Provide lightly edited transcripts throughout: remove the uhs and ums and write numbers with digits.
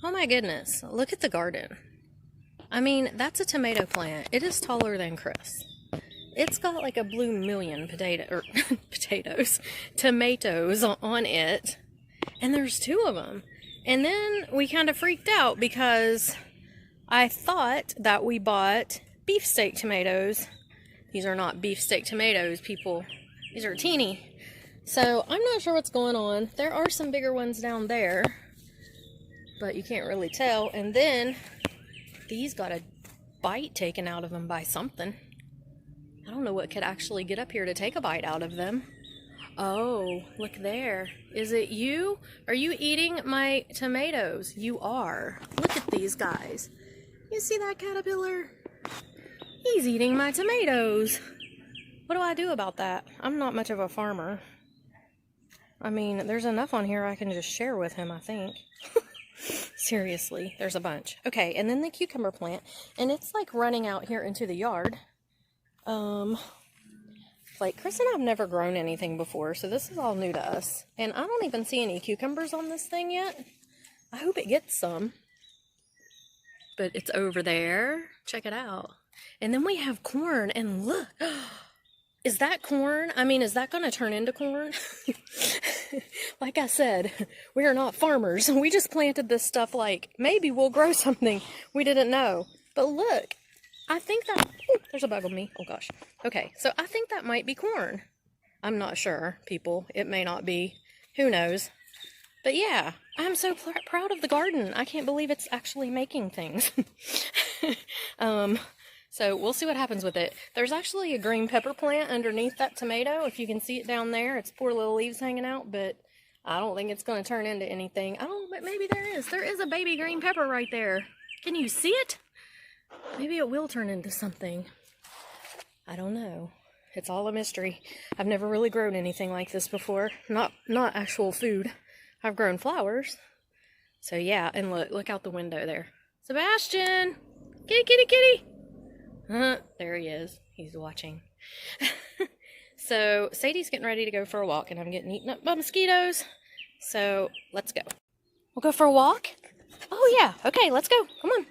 Oh my goodness, look at the garden. I mean, that's a tomato plant. It is taller than Chris. It's got like a blue million tomatoes on it. And there's two of them. And then we kind of freaked out because I thought that we bought beefsteak tomatoes. These are not beefsteak tomatoes, people. These are teeny. So I'm not sure what's going on. There are some bigger ones down there, but you can't really tell. And then these got a bite taken out of them by something. I don't know what could actually get up here to take a bite out of them. Oh, look there. Is it you? Are you eating my tomatoes? You are. Look at these guys. You see that caterpillar? He's eating my tomatoes. What do I do about that? I'm not much of a farmer. I mean, there's enough on here I can just share with him, I think. Seriously, there's a bunch. Okay, and then the cucumber plant, and it's like running out here into the yard. Like Chris and I have never grown anything before, so this is all new to us. And I don't even see any cucumbers on this thing yet. I hope it gets some. But it's over there. Check it out. And then we have corn, and look. Is that corn? I mean, is that going to turn into corn? Like I said, we are not farmers. We just planted this stuff like, maybe we'll grow something. We didn't know. But look, I think that, ooh, there's a bug on me. Oh gosh. Okay, so I think that might be corn. I'm not sure, people. It may not be. Who knows? But yeah, I'm so proud of the garden. I can't believe it's actually making things. So we'll see what happens with it. There's actually a green pepper plant underneath that tomato. If you can see it down there, it's poor little leaves hanging out, but I don't think it's going to turn into anything. Oh, but maybe there is. There is a baby green pepper right there. Can you see it? Maybe it will turn into something. I don't know. It's all a mystery. I've never really grown anything like this before. Not actual food. I've grown flowers. So yeah, and look out the window there. Sebastian! Kitty, kitty, kitty! There he is. He's watching. So Sadie's getting ready to go for a walk, and I'm getting eaten up by mosquitoes. So let's go. We'll go for a walk? Oh yeah, okay, let's go. Come on.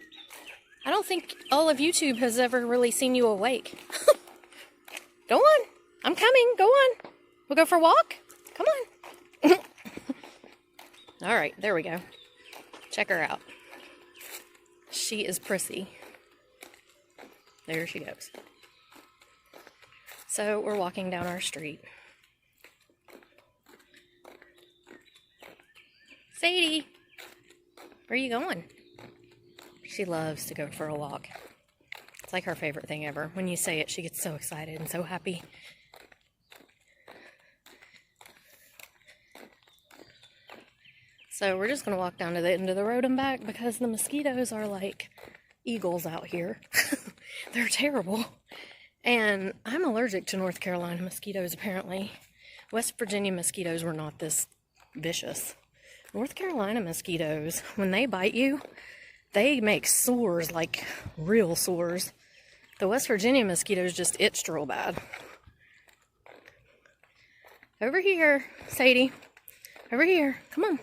I don't think all of YouTube has ever really seen you awake. Go on. I'm coming. Go on. We'll go for a walk? Come on. All right, there we go. Check her out. She is prissy. There she goes. So we're walking down our street. Sadie, where are you going? She loves to go for a walk. It's like her favorite thing ever. When you say it, she gets so excited and so happy. So we're just going to walk down to the end of the road and back because the mosquitoes are like eagles out here. They're terrible. And I'm allergic to North Carolina mosquitoes, apparently. West Virginia mosquitoes were not this vicious. North Carolina mosquitoes, when they bite you, they make sores, like real sores. The West Virginia mosquitoes just itched real bad. Over here, Sadie. Over here. Come on.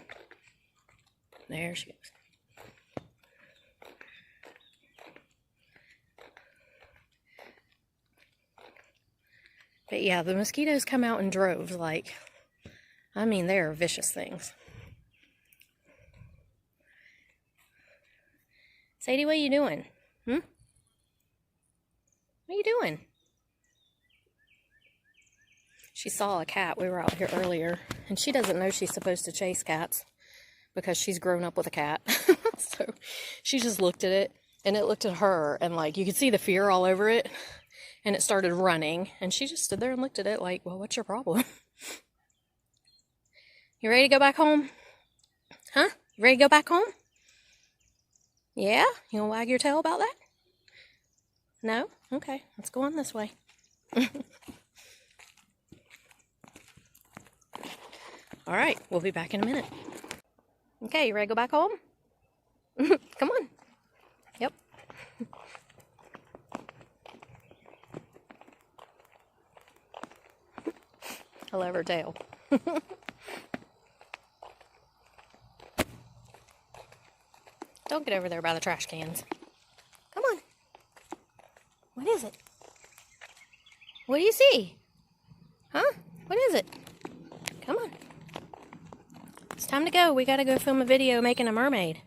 There she goes. But yeah, the mosquitoes come out in droves, like, I mean, they are vicious things. Sadie, what are you doing? What are you doing? She saw a cat. We were out here earlier, and she doesn't know she's supposed to chase cats because she's grown up with a cat. So she just looked at it, and it looked at her, and like, you could see the fear all over it. And it started running, and she just stood there and looked at it like, well, what's your problem? You ready to go back home? Huh? You ready to go back home? Yeah? You gonna wag your tail about that? No? Okay, let's go on this way. All right, we'll be back in a minute. Okay, you ready to go back home? Come on. Yep. I love her tail. Don't get over there by the trash cans. Come on. What is it? What do you see? Huh? What is it? Come on. It's time to go. We gotta go film a video making a mermaid.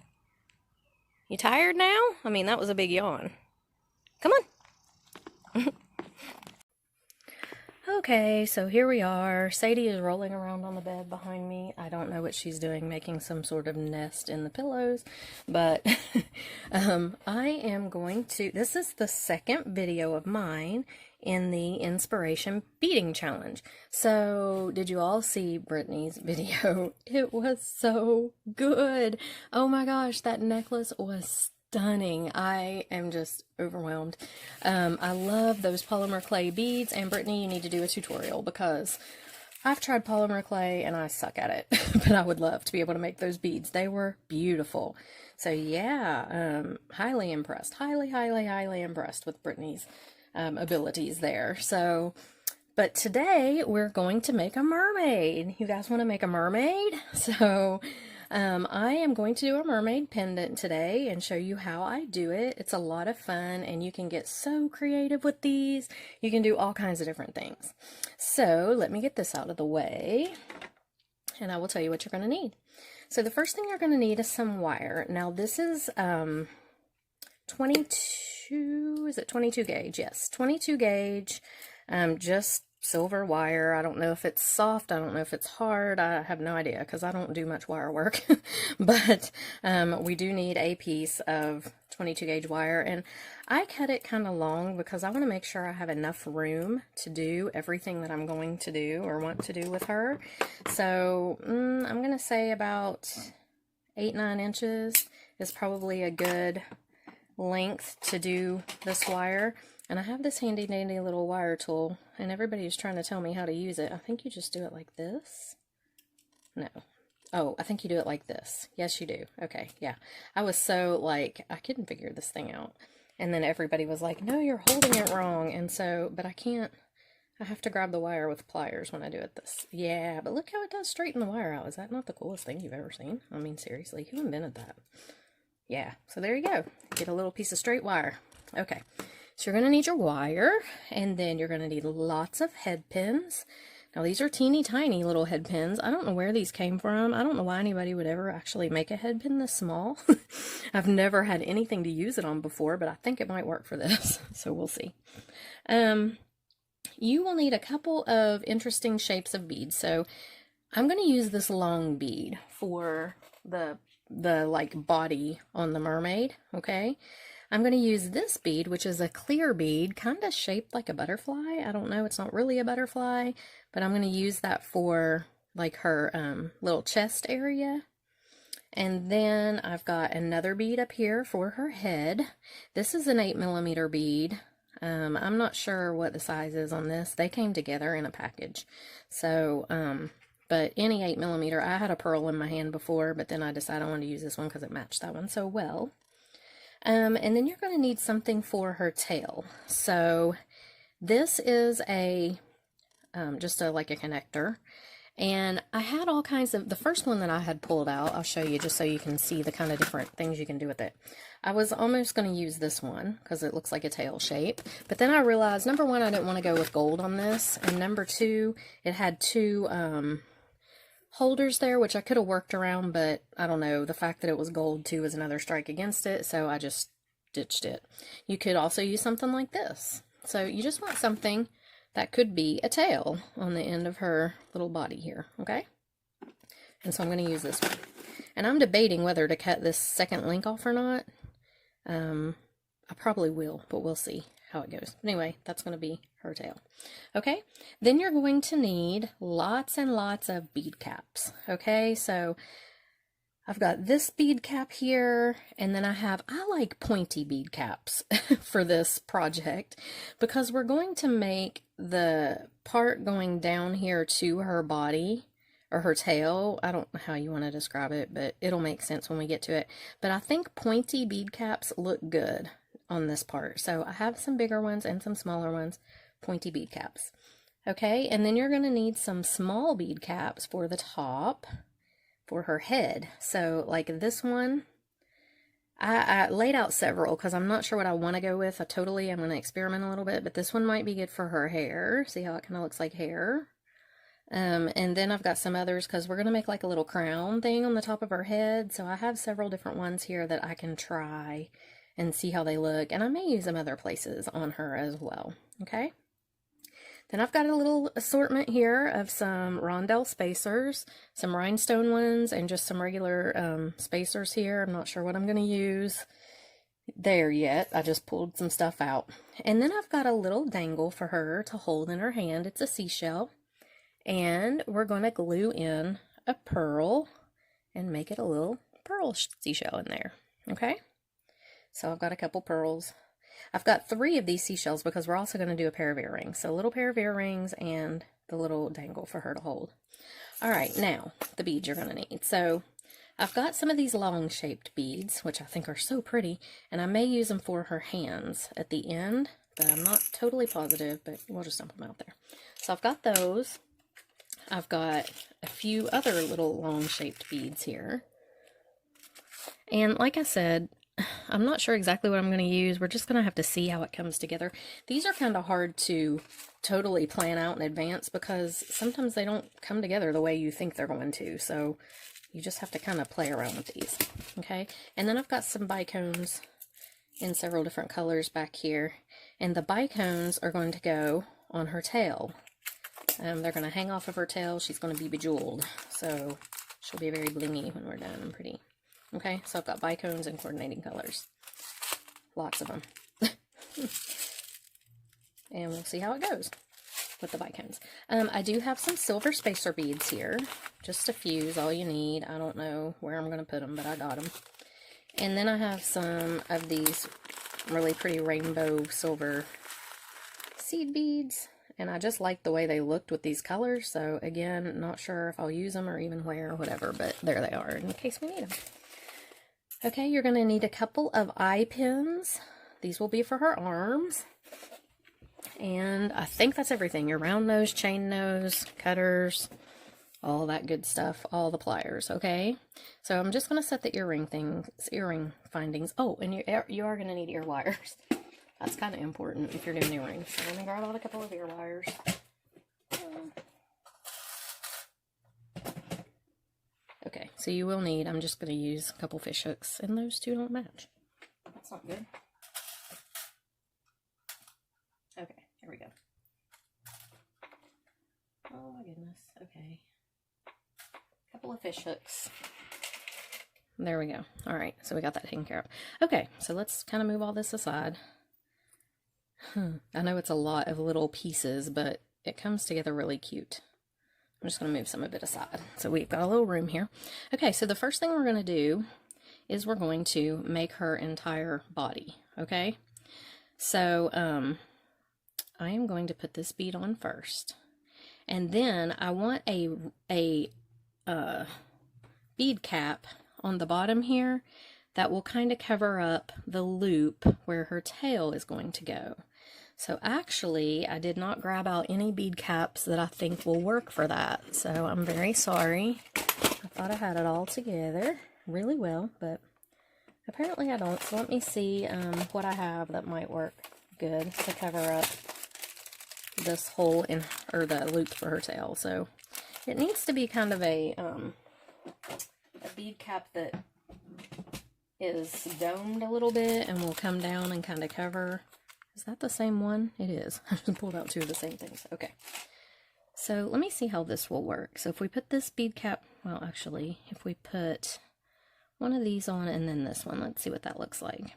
You tired now? I mean, that was a big yawn. Come on. Okay, so here we are. Sadie is rolling around on the bed behind me. I don't know what she's doing, making some sort of nest in the pillows, but I am going to, this is the second video of mine in the Inspiration Beading Challenge. So, did you all see Brittany's video? It was so good. Oh my gosh, that necklace was stunning. I am just overwhelmed. I love those polymer clay beads, and Brittany, you need to do a tutorial because I've tried polymer clay and I suck at it, but I would love to be able to make those beads. They were beautiful. So yeah, highly impressed. Highly impressed with Brittany's abilities there. So, but today we're going to make a mermaid. You guys want to make a mermaid? So I am going to do a mermaid pendant today and show you how I do it. It's a lot of fun and you can get so creative with these. You can do all kinds of different things. So let me get this out of the way and I will tell you what you're going to need. So the first thing you're going to need is some wire. Now this is 22, is it 22 gauge? Yes, 22 gauge, just silver wire. I don't know if it's soft, I don't know if it's hard, I have no idea because I don't do much wire work, but we do need a piece of 22 gauge wire, and I cut it kind of long because I want to make sure I have enough room to do everything that I'm going to do or want to do with her. So I'm going to say about 8-9 inches is probably a good length to do this wire. And I have this handy dandy little wire tool, and everybody's trying to tell me how to use it. I think you just do it like this. No. Oh, I think you do it like this. Yes, you do. Okay, yeah. I was so, like, I couldn't figure this thing out. And then everybody was like, no, you're holding it wrong. And so, but I can't, I have to grab the wire with pliers when I do it this. Yeah, but look how it does straighten the wire out. Is that not the coolest thing you've ever seen? I mean, seriously, who invented that? Yeah, so there you go. Get a little piece of straight wire. Okay. So you're going to need your wire, and then you're going to need lots of head pins. Now these are teeny tiny little head pins. I don't know where these came from. I don't know why anybody would ever actually make a head pin this small. I've never had anything to use it on before, but I think it might work for this. So we'll see. You will need a couple of interesting shapes of beads. So I'm going to use this long bead for the like body on the mermaid, okay? I'm going to use this bead, which is a clear bead, kind of shaped like a butterfly. I don't know, it's not really a butterfly, but I'm going to use that for like her little chest area. And then I've got another bead up here for her head. This is an 8mm bead. I'm not sure what the size is on this. They came together in a package. So, but any 8mm, I had a pearl in my hand before, but then I decided I wanted to use this one because it matched that one so well. And then you're going to need something for her tail. So this is a, just like a connector. And I had all kinds of, the first one that I had pulled out, I'll show you just so you can see the kind of different things you can do with it. I was almost going to use this one because it looks like a tail shape. But then I realized, number one, I didn't want to go with gold on this. And number two, it had two, holders there, which I could have worked around, but I don't know, the fact that it was gold too was another strike against it, so I just ditched it. You could also use something like this. So you just want something that could be a tail on the end of her little body here, okay? And so I'm going to use this one. And I'm debating whether to cut this second link off or not. I probably will, but we'll see how it goes. Anyway, that's going to be her tail. Okay, then you're going to need lots and lots of bead caps. Okay, so I've got this bead cap here, and then I like pointy bead caps for this project because we're going to make the part going down here to her body or her tail. I don't know how you want to describe it, but it'll make sense when we get to it. But I think pointy bead caps look good on this part. So I have some bigger ones and some smaller ones, pointy bead caps. Okay, and then you're going to need some small bead caps for the top for her head. So like this one, I laid out several because I'm not sure what I want to go with. I'm going to experiment a little bit, but this one might be good for her hair. See how it kind of looks like hair? And then I've got some others because we're going to make like a little crown thing on the top of her head. So I have several different ones here that I can try and see how they look. And I may use them other places on her as well. Okay. Then I've got a little assortment here of some rondelle spacers, some rhinestone ones, and just some regular spacers here. I'm not sure what I'm going to use there yet. I just pulled some stuff out. And then I've got a little dangle for her to hold in her hand. It's a seashell. And we're going to glue in a pearl and make it a little pearl seashell in there. Okay? So I've got a couple pearls. I've got 3 of these seashells because we're also going to do a pair of earrings. So a little pair of earrings and the little dangle for her to hold. All right, now the beads you're going to need. So I've got some of these long shaped beads, which I think are so pretty, and I may use them for her hands at the end, but I'm not totally positive, but we'll just dump them out there. So I've got those. I've got a few other little long shaped beads here. And like I said, I'm not sure exactly what I'm going to use. We're just going to have to see how it comes together. These are kind of hard to totally plan out in advance because sometimes they don't come together the way you think they're going to. So you just have to kind of play around with these. Okay. And then I've got some bicones in several different colors back here. And the bicones are going to go on her tail. They're going to hang off of her tail. She's going to be bejeweled. So she'll be very blingy when we're done and pretty. Okay, so I've got bicones and coordinating colors. Lots of them. And we'll see how it goes with the bicones. I do have some silver spacer beads here. Just a few is all you need. I don't know where I'm going to put them, but I got them. And then I have some of these really pretty rainbow silver seed beads. And I just like the way they looked with these colors. So again, not sure if I'll use them or even where or whatever, but there they are in case we need them. Okay, you're going to need a couple of eye pins. These will be for her arms. And I think that's everything. Your round nose, chain nose, cutters, all that good stuff, all the pliers, okay? So I'm just going to set the earring findings. Oh, and you are going to need ear wires. That's kind of important if you're doing earrings. So let me grab out a couple of ear wires. Okay, so you will need, I'm just going to use a couple fish hooks, and those two don't match. That's not good. Okay, here we go. Oh my goodness, okay. A couple of fish hooks. There we go. All right, so we got that taken care of. Okay, so let's kind of move all this aside. I know it's a lot of little pieces, but it comes together really cute. I'm just going to move some of it aside. So we've got a little room here. Okay, so the first thing we're going to do is we're going to make her entire body, okay? So I am going to put this bead on first. And then I want a bead cap on the bottom here that will kind of cover up the loop where her tail is going to go. So actually, I did not grab out any bead caps that I think will work for that. So I'm very sorry. I thought I had it all together really well, but apparently I don't. So let me see what I have that might work good to cover up this hole in, or the loop for her tail. So it needs to be kind of a bead cap that is domed a little bit and will come down and kind of cover. Is that the same one? It is. I just pulled out two of the same things. Okay. So let me see how this will work. So if we put this bead cap, well, actually, if we put one of these on and then this one, let's see what that looks like.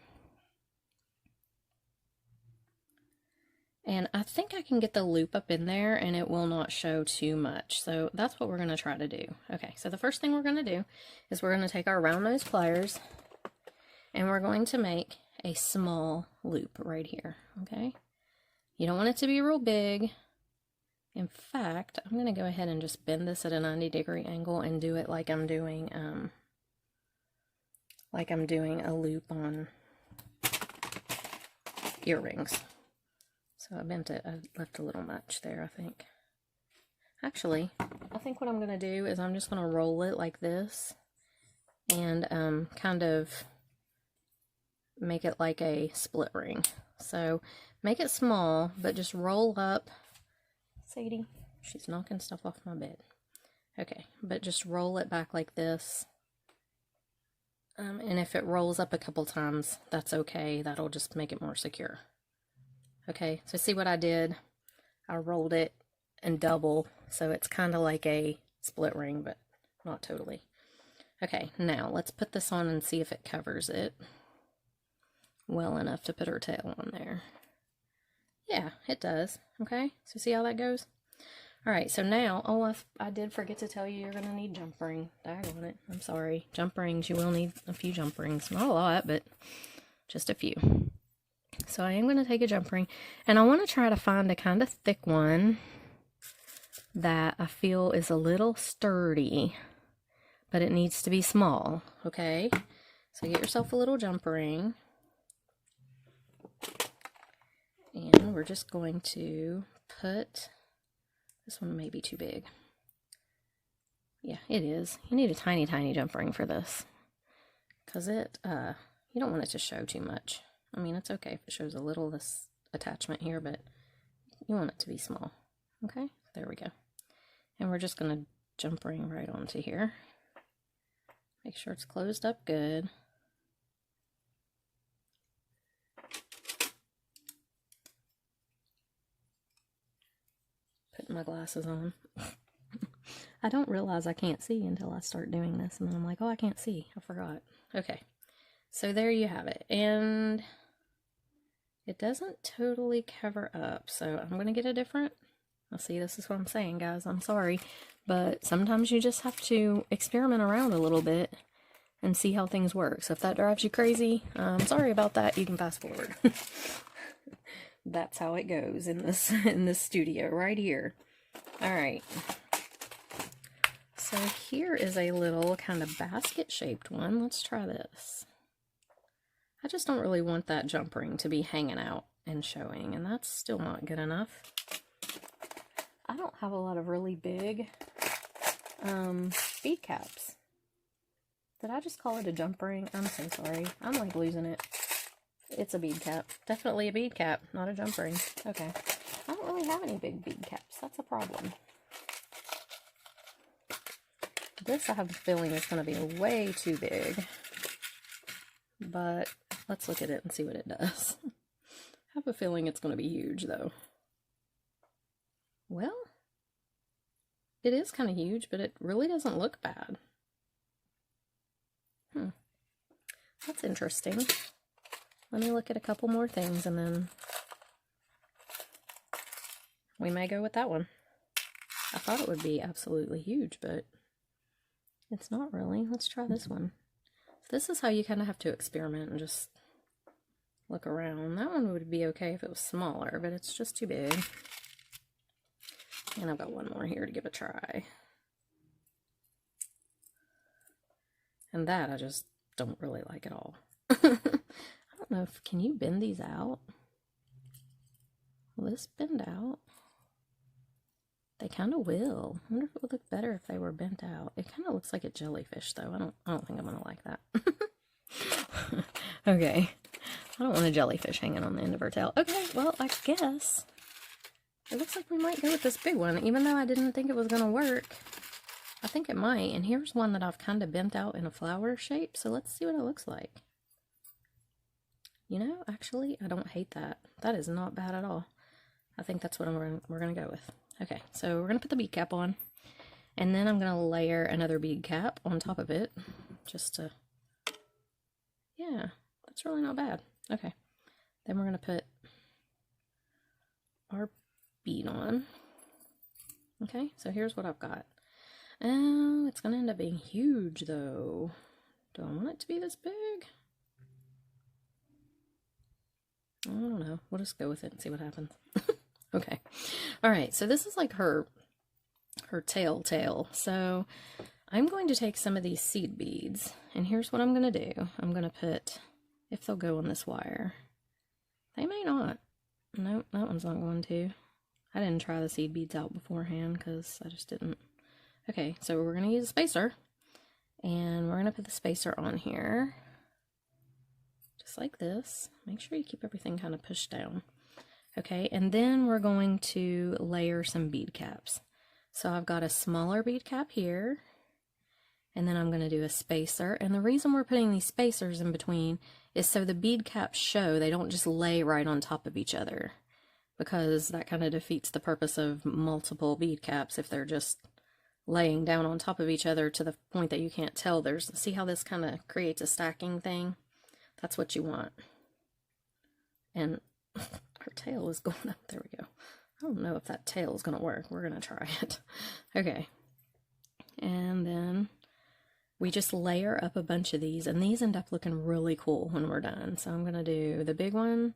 And I think I can get the loop up in there and it will not show too much. So that's what we're going to try to do. Okay, so the first thing we're going to do is we're going to take our round nose pliers and we're going to make a small loop right here, okay? You don't want it to be real big. In fact, I'm going to go ahead and just bend this at a 90-degree angle and do it like I'm doing a loop on earrings. So I bent it, I left a little much there, I think. Actually, I think what I'm going to do is I'm just going to roll it like this and kind of make it like a split ring. So make it small, but just roll up. Sadie, she's knocking stuff off my bed. Okay, but just roll it back like this. And if it rolls up a couple times, that's okay. That'll just make it more secure. Okay, so see what I did? I rolled it in double, so it's kind of like a split ring, but not totally. Okay, now let's put this on and see if it covers it well enough to put her tail on there. Yeah, it does. Okay, so see how that goes? Alright, so now, oh, I did forget to tell you you're going to need jump ring. Daggone it. I'm sorry. Jump rings, you will need a few jump rings. Not a lot, but just a few. So I am going to take a jump ring, and I want to try to find a kind of thick one that I feel is a little sturdy, but it needs to be small, okay? So get yourself a little jump ring, and we're just going to put... This one may be too big. Yeah, it is. You need a tiny, tiny jump ring for this. Because it, you don't want it to show too much. I mean, it's okay if it shows a little of this attachment here, but you want it to be small. Okay, there we go. And we're just going to jump ring right onto here. Make sure it's closed up good. Putting my glasses on. I don't realize I can't see until I start doing this, and then I'm like, oh, I can't see. I forgot. Okay, so there you have it. And it doesn't totally cover up, so I'm going to get a different... Now see, this is what I'm saying, guys. I'm sorry, but sometimes you just have to experiment around a little bit and see how things work. So if that drives you crazy, I'm sorry about that. You can fast forward. That's how it goes in this studio right here. All right. So here is a little kind of basket shaped one. Let's try this. I just don't really want that jump ring to be hanging out and showing, and that's still not good enough. I don't have a lot of really big bead caps. Did I just call it a jump ring? I'm so sorry. I'm like losing it. It's a bead cap. Definitely a bead cap, not a jump ring. Okay. I don't really have any big bead caps. That's a problem. This, I have a feeling, is going to be way too big. But let's look at it and see what it does. I have a feeling it's going to be huge, though. Well, it is kind of huge, but it really doesn't look bad. That's interesting. Let me look at a couple more things, and then we may go with that one. I thought it would be absolutely huge, but it's not really. Let's try this one. So this is how you kind of have to experiment and just look around. That one would be okay if it was smaller, but it's just too big. And I've got one more here to give a try. And that I just don't really like at all. I don't know if, can you bend these out? Will this bend out? They kind of will. I wonder if it would look better if they were bent out. It kind of looks like a jellyfish, though. I don't think I'm gonna like that. Okay. I don't want a jellyfish hanging on the end of her tail. Okay, well, I guess it looks like we might go with this big one, even though I didn't think it was gonna work. I think it might. And here's one that I've kind of bent out in a flower shape, so let's see what it looks like. You know, actually, I don't hate that. That is not bad at all. I think that's what we're going to go with. Okay, so we're going to put the bead cap on. And then I'm going to layer another bead cap on top of it. Just to... Yeah, that's really not bad. Okay. Then we're going to put our bead on. Okay, so here's what I've got. Oh, it's going to end up being huge, though. Do I want it to be this big? I don't know. We'll just go with it and see what happens. Okay. Alright, so this is like her tail. So I'm going to take some of these seed beads, and here's what I'm going to do. I'm going to put, if they'll go on this wire. They may not. Nope, that one's not going to. I didn't try the seed beads out beforehand because I just didn't. Okay, so we're going to use a spacer, and we're going to put the spacer on here. just like this. Make sure you keep everything kind of pushed down. Okay, and then we're going to layer some bead caps. So I've got a smaller bead cap here, and then I'm going to do a spacer. And the reason we're putting these spacers in between is so the bead caps show, they don't just lay right on top of each other, because that kind of defeats the purpose of multiple bead caps if they're just laying down on top of each other to the point that you can't tell. See how this kind of creates a stacking thing? That's what you want. And her tail is going up. There we go. I don't know if that tail is going to work. We're going to try it. Okay. And then we just layer up a bunch of these, and these end up looking really cool when we're done. So I'm going to do the big one,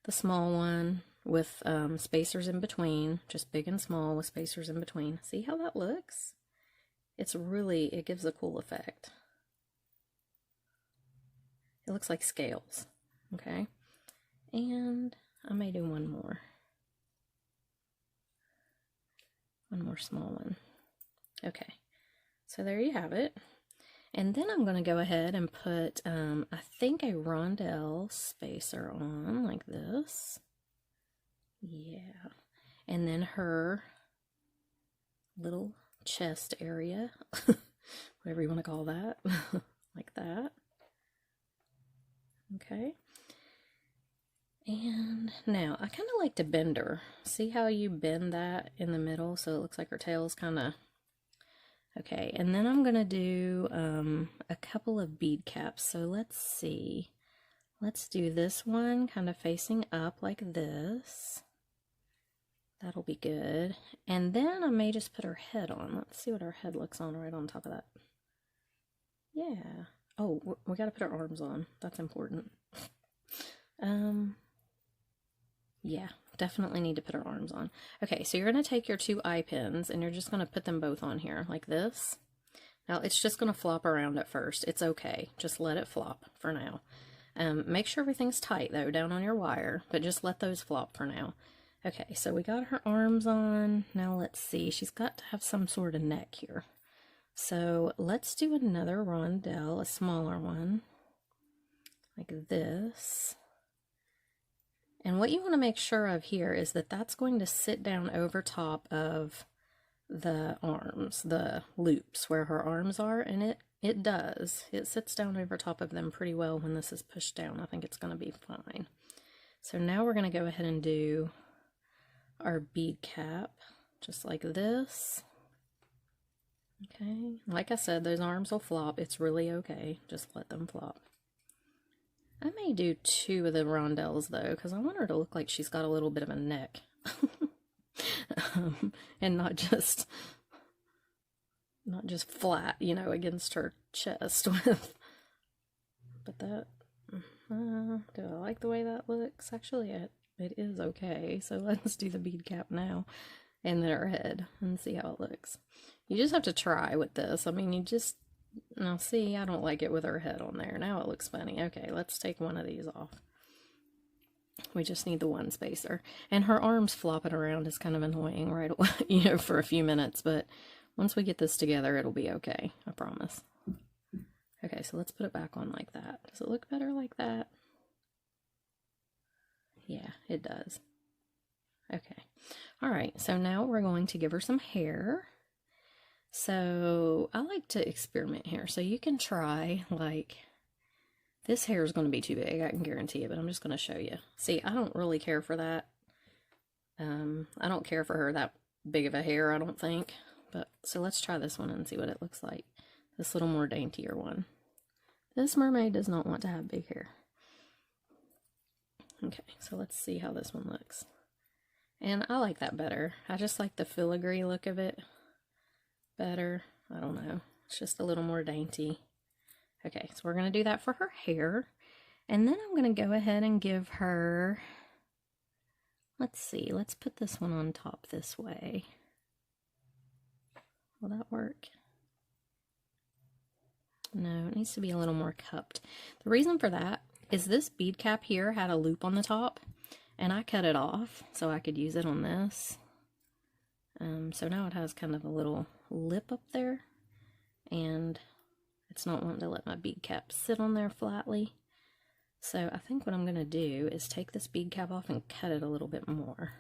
the small one with spacers in between, just big and small with spacers in between. See how that looks? It gives a cool effect. It looks like scales. Okay. And I may do one more. One more small one. Okay, so there you have it. And then I'm going to go ahead and put, I think, a rondelle spacer on, like this. Yeah. And then her little chest area, whatever you want to call that, like that. Okay. And now I kind of like to bend her. See how you bend that in the middle so it looks like her tail's kind of... Okay, and then I'm going to do a couple of bead caps. So let's see. Let's do this one kind of facing up like this. That'll be good. And then I may just put her head on. Let's see what her head looks on right on top of that. Yeah. Oh, we got to put her arms on. That's important. Yeah, definitely need to put her arms on. Okay, so you're going to take your two eye pins and you're just going to put them both on here like this. Now it's just going to flop around at first. It's okay. Just let it flop for now. Make sure everything's tight though down on your wire, but just let those flop for now. Okay, so we got her arms on. Now let's see. She's got to have some sort of neck here. So let's do another rondelle, a smaller one, like this. And what you want to make sure of here is that that's going to sit down over top of the arms, the loops where her arms are, and it does. It sits down over top of them pretty well when this is pushed down. I think it's going to be fine. So now we're going to go ahead and do our bead cap, just like this. Okay, like I said, those arms will flop. It's really okay. Just let them flop. I may do two of the rondelles though, because I want her to look like she's got a little bit of a neck. And not just flat, you know, against her chest with. But that, do I like the way that looks? Actually, it is okay. So let's do the bead cap now, and then her head, and see how it looks. You just have to try with this. I mean, now see, I don't like it with her head on there. Now it looks funny. Okay, let's take one of these off. We just need the one spacer. And her arms flopping around is kind of annoying right away, you know, for a few minutes. But once we get this together, it'll be okay. I promise. Okay, so let's put it back on like that. Does it look better like that? Yeah, it does. Okay. All right, so now we're going to give her some hair. So I like to experiment here. So you can try, like, this hair is going to be too big, I can guarantee it, but I'm just going to show you. See, I don't really care for that. I don't care for her that big of a hair, I don't think. But so let's try this one and see what it looks like. This little more daintier one. This mermaid does not want to have big hair. Okay, so let's see how this one looks. And I like that better. I just like the filigree look of it better. I don't know. It's just a little more dainty. Okay, so we're going to do that for her hair. And then I'm going to go ahead and give her, let's see, let's put this one on top this way. Will that work? No, it needs to be a little more cupped. The reason for that is this bead cap here had a loop on the top, and I cut it off so I could use it on this. So now it has kind of a little lip up there, and it's not wanting to let my bead cap sit on there flatly. So I think what I'm going to do is take this bead cap off and cut it a little bit more.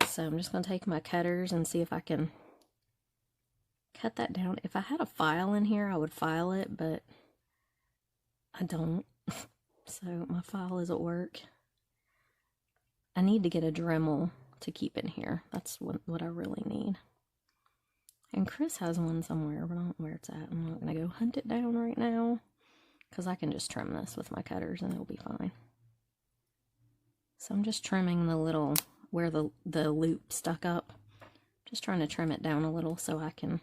So I'm just going to take my cutters and see if I can cut that down. If I had a file in here, I would file it, but I don't. So my file is at work. I need to get a Dremel to keep in here. That's what I really need. And Chris has one somewhere, but I don't know where it's at. I'm not going to go hunt it down right now, because I can just trim this with my cutters and it'll be fine. So I'm just trimming the little, where the loop stuck up. Just trying to trim it down a little so I can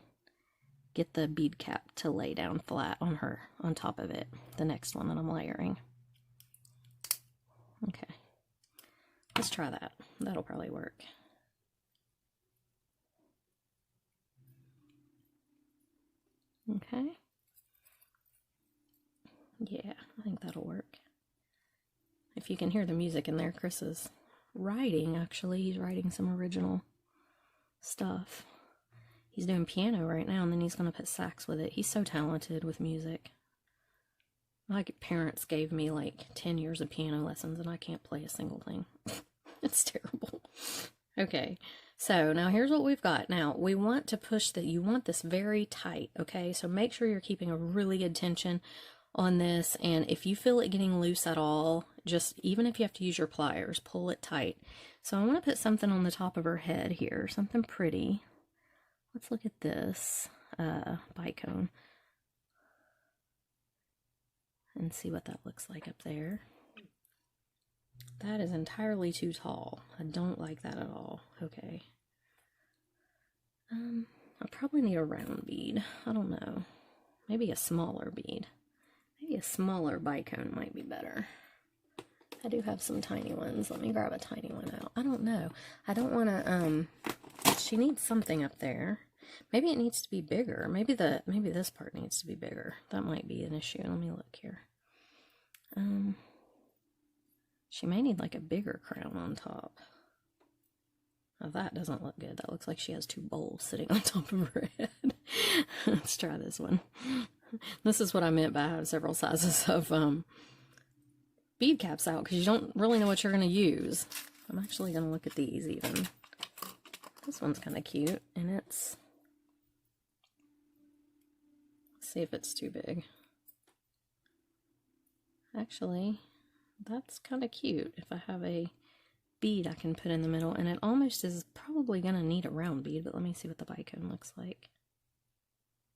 get the bead cap to lay down flat on top of it, the next one that I'm layering. Okay, let's try that. That'll probably work. Okay. Yeah, I think that'll work. If you can hear the music in there, Chris is writing, actually. He's writing some original stuff. He's doing piano right now, and then he's going to put sax with it. He's so talented with music. My parents gave me like 10 years of piano lessons, and I can't play a single thing. It's terrible. Okay, so now here's what we've got. Now, we want to push you want this very tight, okay? So make sure you're keeping a really good tension on this, and if you feel it getting loose at all, just, even if you have to use your pliers, pull it tight. So I want to put something on the top of her head here, something pretty. Let's look at this bicone and see what that looks like up there. That is entirely too tall. I don't like that at all. Okay. I probably need a round bead. I don't know. Maybe a smaller bead. Maybe a smaller bicone might be better. I do have some tiny ones. Let me grab a tiny one out. I don't know. I don't want to, she needs something up there. Maybe it needs to be bigger. Maybe this part needs to be bigger. That might be an issue. Let me look here. She may need like a bigger crown on top. Now that doesn't look good. That looks like she has two bowls sitting on top of her head. Let's try this one. This is what I meant by having several sizes of bead caps out, because you don't really know what you're going to use. I'm actually going to look at these even. This one's kind of cute, and let's see if it's too big. Actually, that's kind of cute. If I have a bead I can put in the middle, and it almost is probably going to need a round bead, but let me see what the bicone looks like.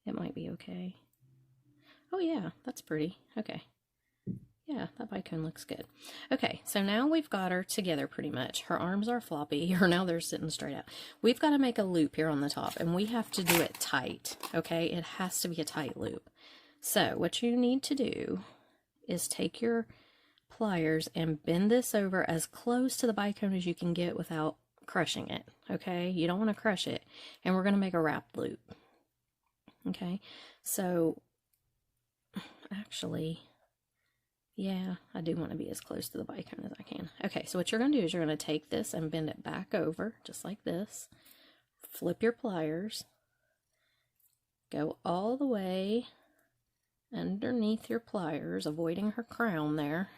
It might be okay. Oh yeah, that's pretty. Okay. Yeah, that bicone looks good. Okay, so now we've got her together pretty much. Her arms are floppy, or now they're sitting straight out. We've got to make a loop here on the top, and we have to do it tight, okay? It has to be a tight loop. So what you need to do is take your pliers and bend this over as close to the bicone as you can get without crushing it, okay? You don't want to crush it, and we're going to make a wrapped loop, okay? So actually, yeah, I do want to be as close to the bicone as I can. Okay, so what you're going to do is you're going to take this and bend it back over, just like this. Flip your pliers. Go all the way underneath your pliers, avoiding her crown there.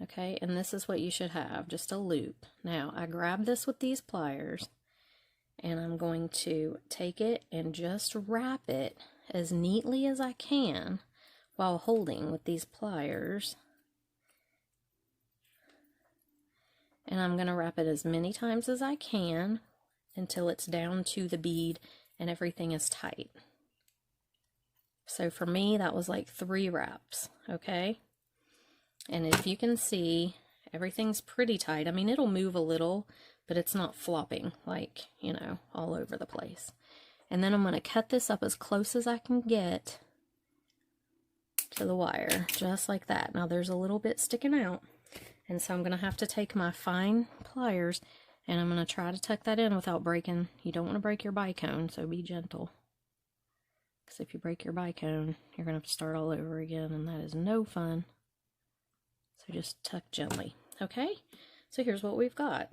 Okay, and this is what you should have, just a loop. Now, I grab this with these pliers, and I'm going to take it and just wrap it as neatly as I can while holding with these pliers. And I'm going to wrap it as many times as I can until it's down to the bead and everything is tight. So for me, that was like 3 wraps, okay? And if you can see, everything's pretty tight. I mean, it'll move a little, but it's not flopping like, you know, all over the place. And then I'm going to cut this up as close as I can get to the wire, just like that. Now there's a little bit sticking out, and so I'm going to have to take my fine pliers, and I'm going to try to tuck that in without breaking. You don't want to break your bicone, so be gentle. Because if you break your bicone, you're going to have to start all over again, and that is no fun. So just tuck gently, okay? So here's what we've got.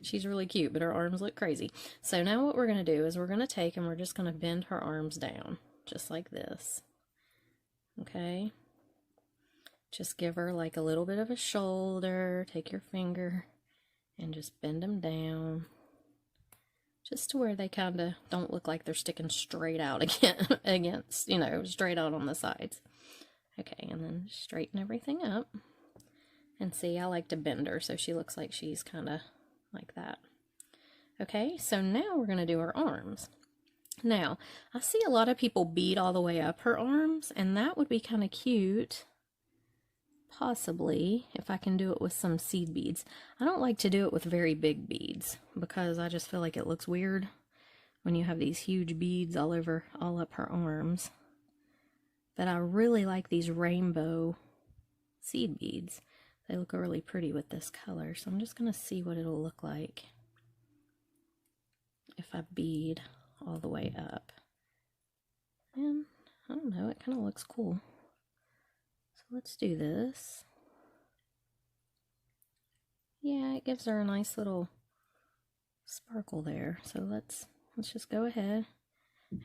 She's really cute, but her arms look crazy. So now what we're going to do is we're going to take and we're just going to bend her arms down, just like this. Okay? just give her like a little bit of a shoulder. Take your finger and just bend them down. Just to where they kind of don't look like they're sticking straight out against, you know, straight out on the sides. Okay, and then straighten everything up. And see, I like to bend her so she looks like she's kind of like that. Okay, so now we're going to do her arms. Now, I see a lot of people bead all the way up her arms, and that would be kind of cute. Possibly, if I can do it with some seed beads. I don't like to do it with very big beads because I just feel like it looks weird when you have these huge beads all up her arms. But I really like these rainbow seed beads. They look really pretty with this color, so I'm just going to see what it'll look like if I bead all the way up. And I don't know, it kind of looks cool. So let's do this. Yeah, it gives her a nice little sparkle there. So let's just go ahead.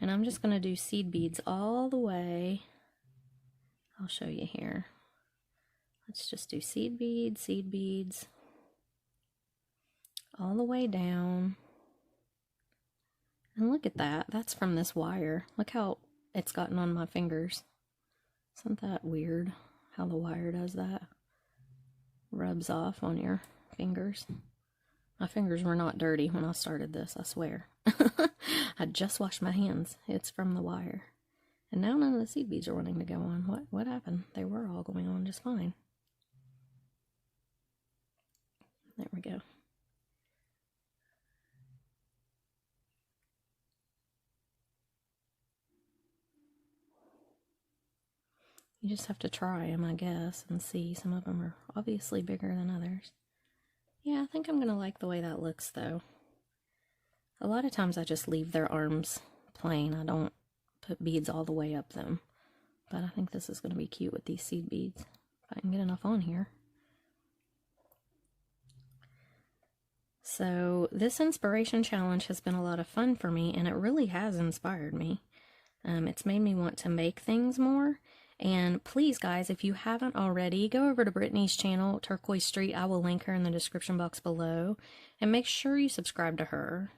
And I'm just going to do seed beads all the way. I'll show you here. Let's just do seed beads, all the way down. And look at that. That's from this wire. Look how it's gotten on my fingers. Isn't that weird how the wire does that? Rubs off on your fingers. My fingers were not dirty when I started this, I swear. I just washed my hands. It's from the wire. And now none of the seed beads are wanting to go on. What happened? They were all going on just fine. There we go. You just have to try them, I guess, and see. Some of them are obviously bigger than others. Yeah, I think I'm going to like the way that looks, though. A lot of times I just leave their arms plain. I don't put beads all the way up them. But I think this is going to be cute with these seed beads, if I can get enough on here. So this inspiration challenge has been a lot of fun for me, and it really has inspired me. It's made me want to make things more. And please, guys, if you haven't already, go over to Brittany's channel, Turquoise Street. I will link her in the description box below. And make sure you subscribe to her.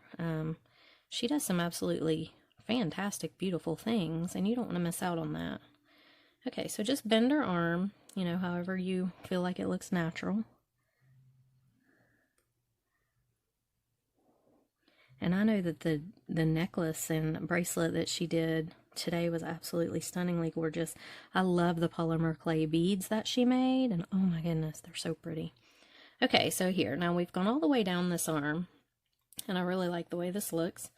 She does some absolutely fantastic, beautiful things, and you don't want to miss out on that. Okay, so just bend her arm, you know, however you feel like it looks natural. And I know that the necklace and bracelet that she did today was absolutely stunningly gorgeous. I love the polymer clay beads that she made, and oh my goodness, they're so pretty. Okay, so here, now we've gone all the way down this arm, and I really like the way this looks.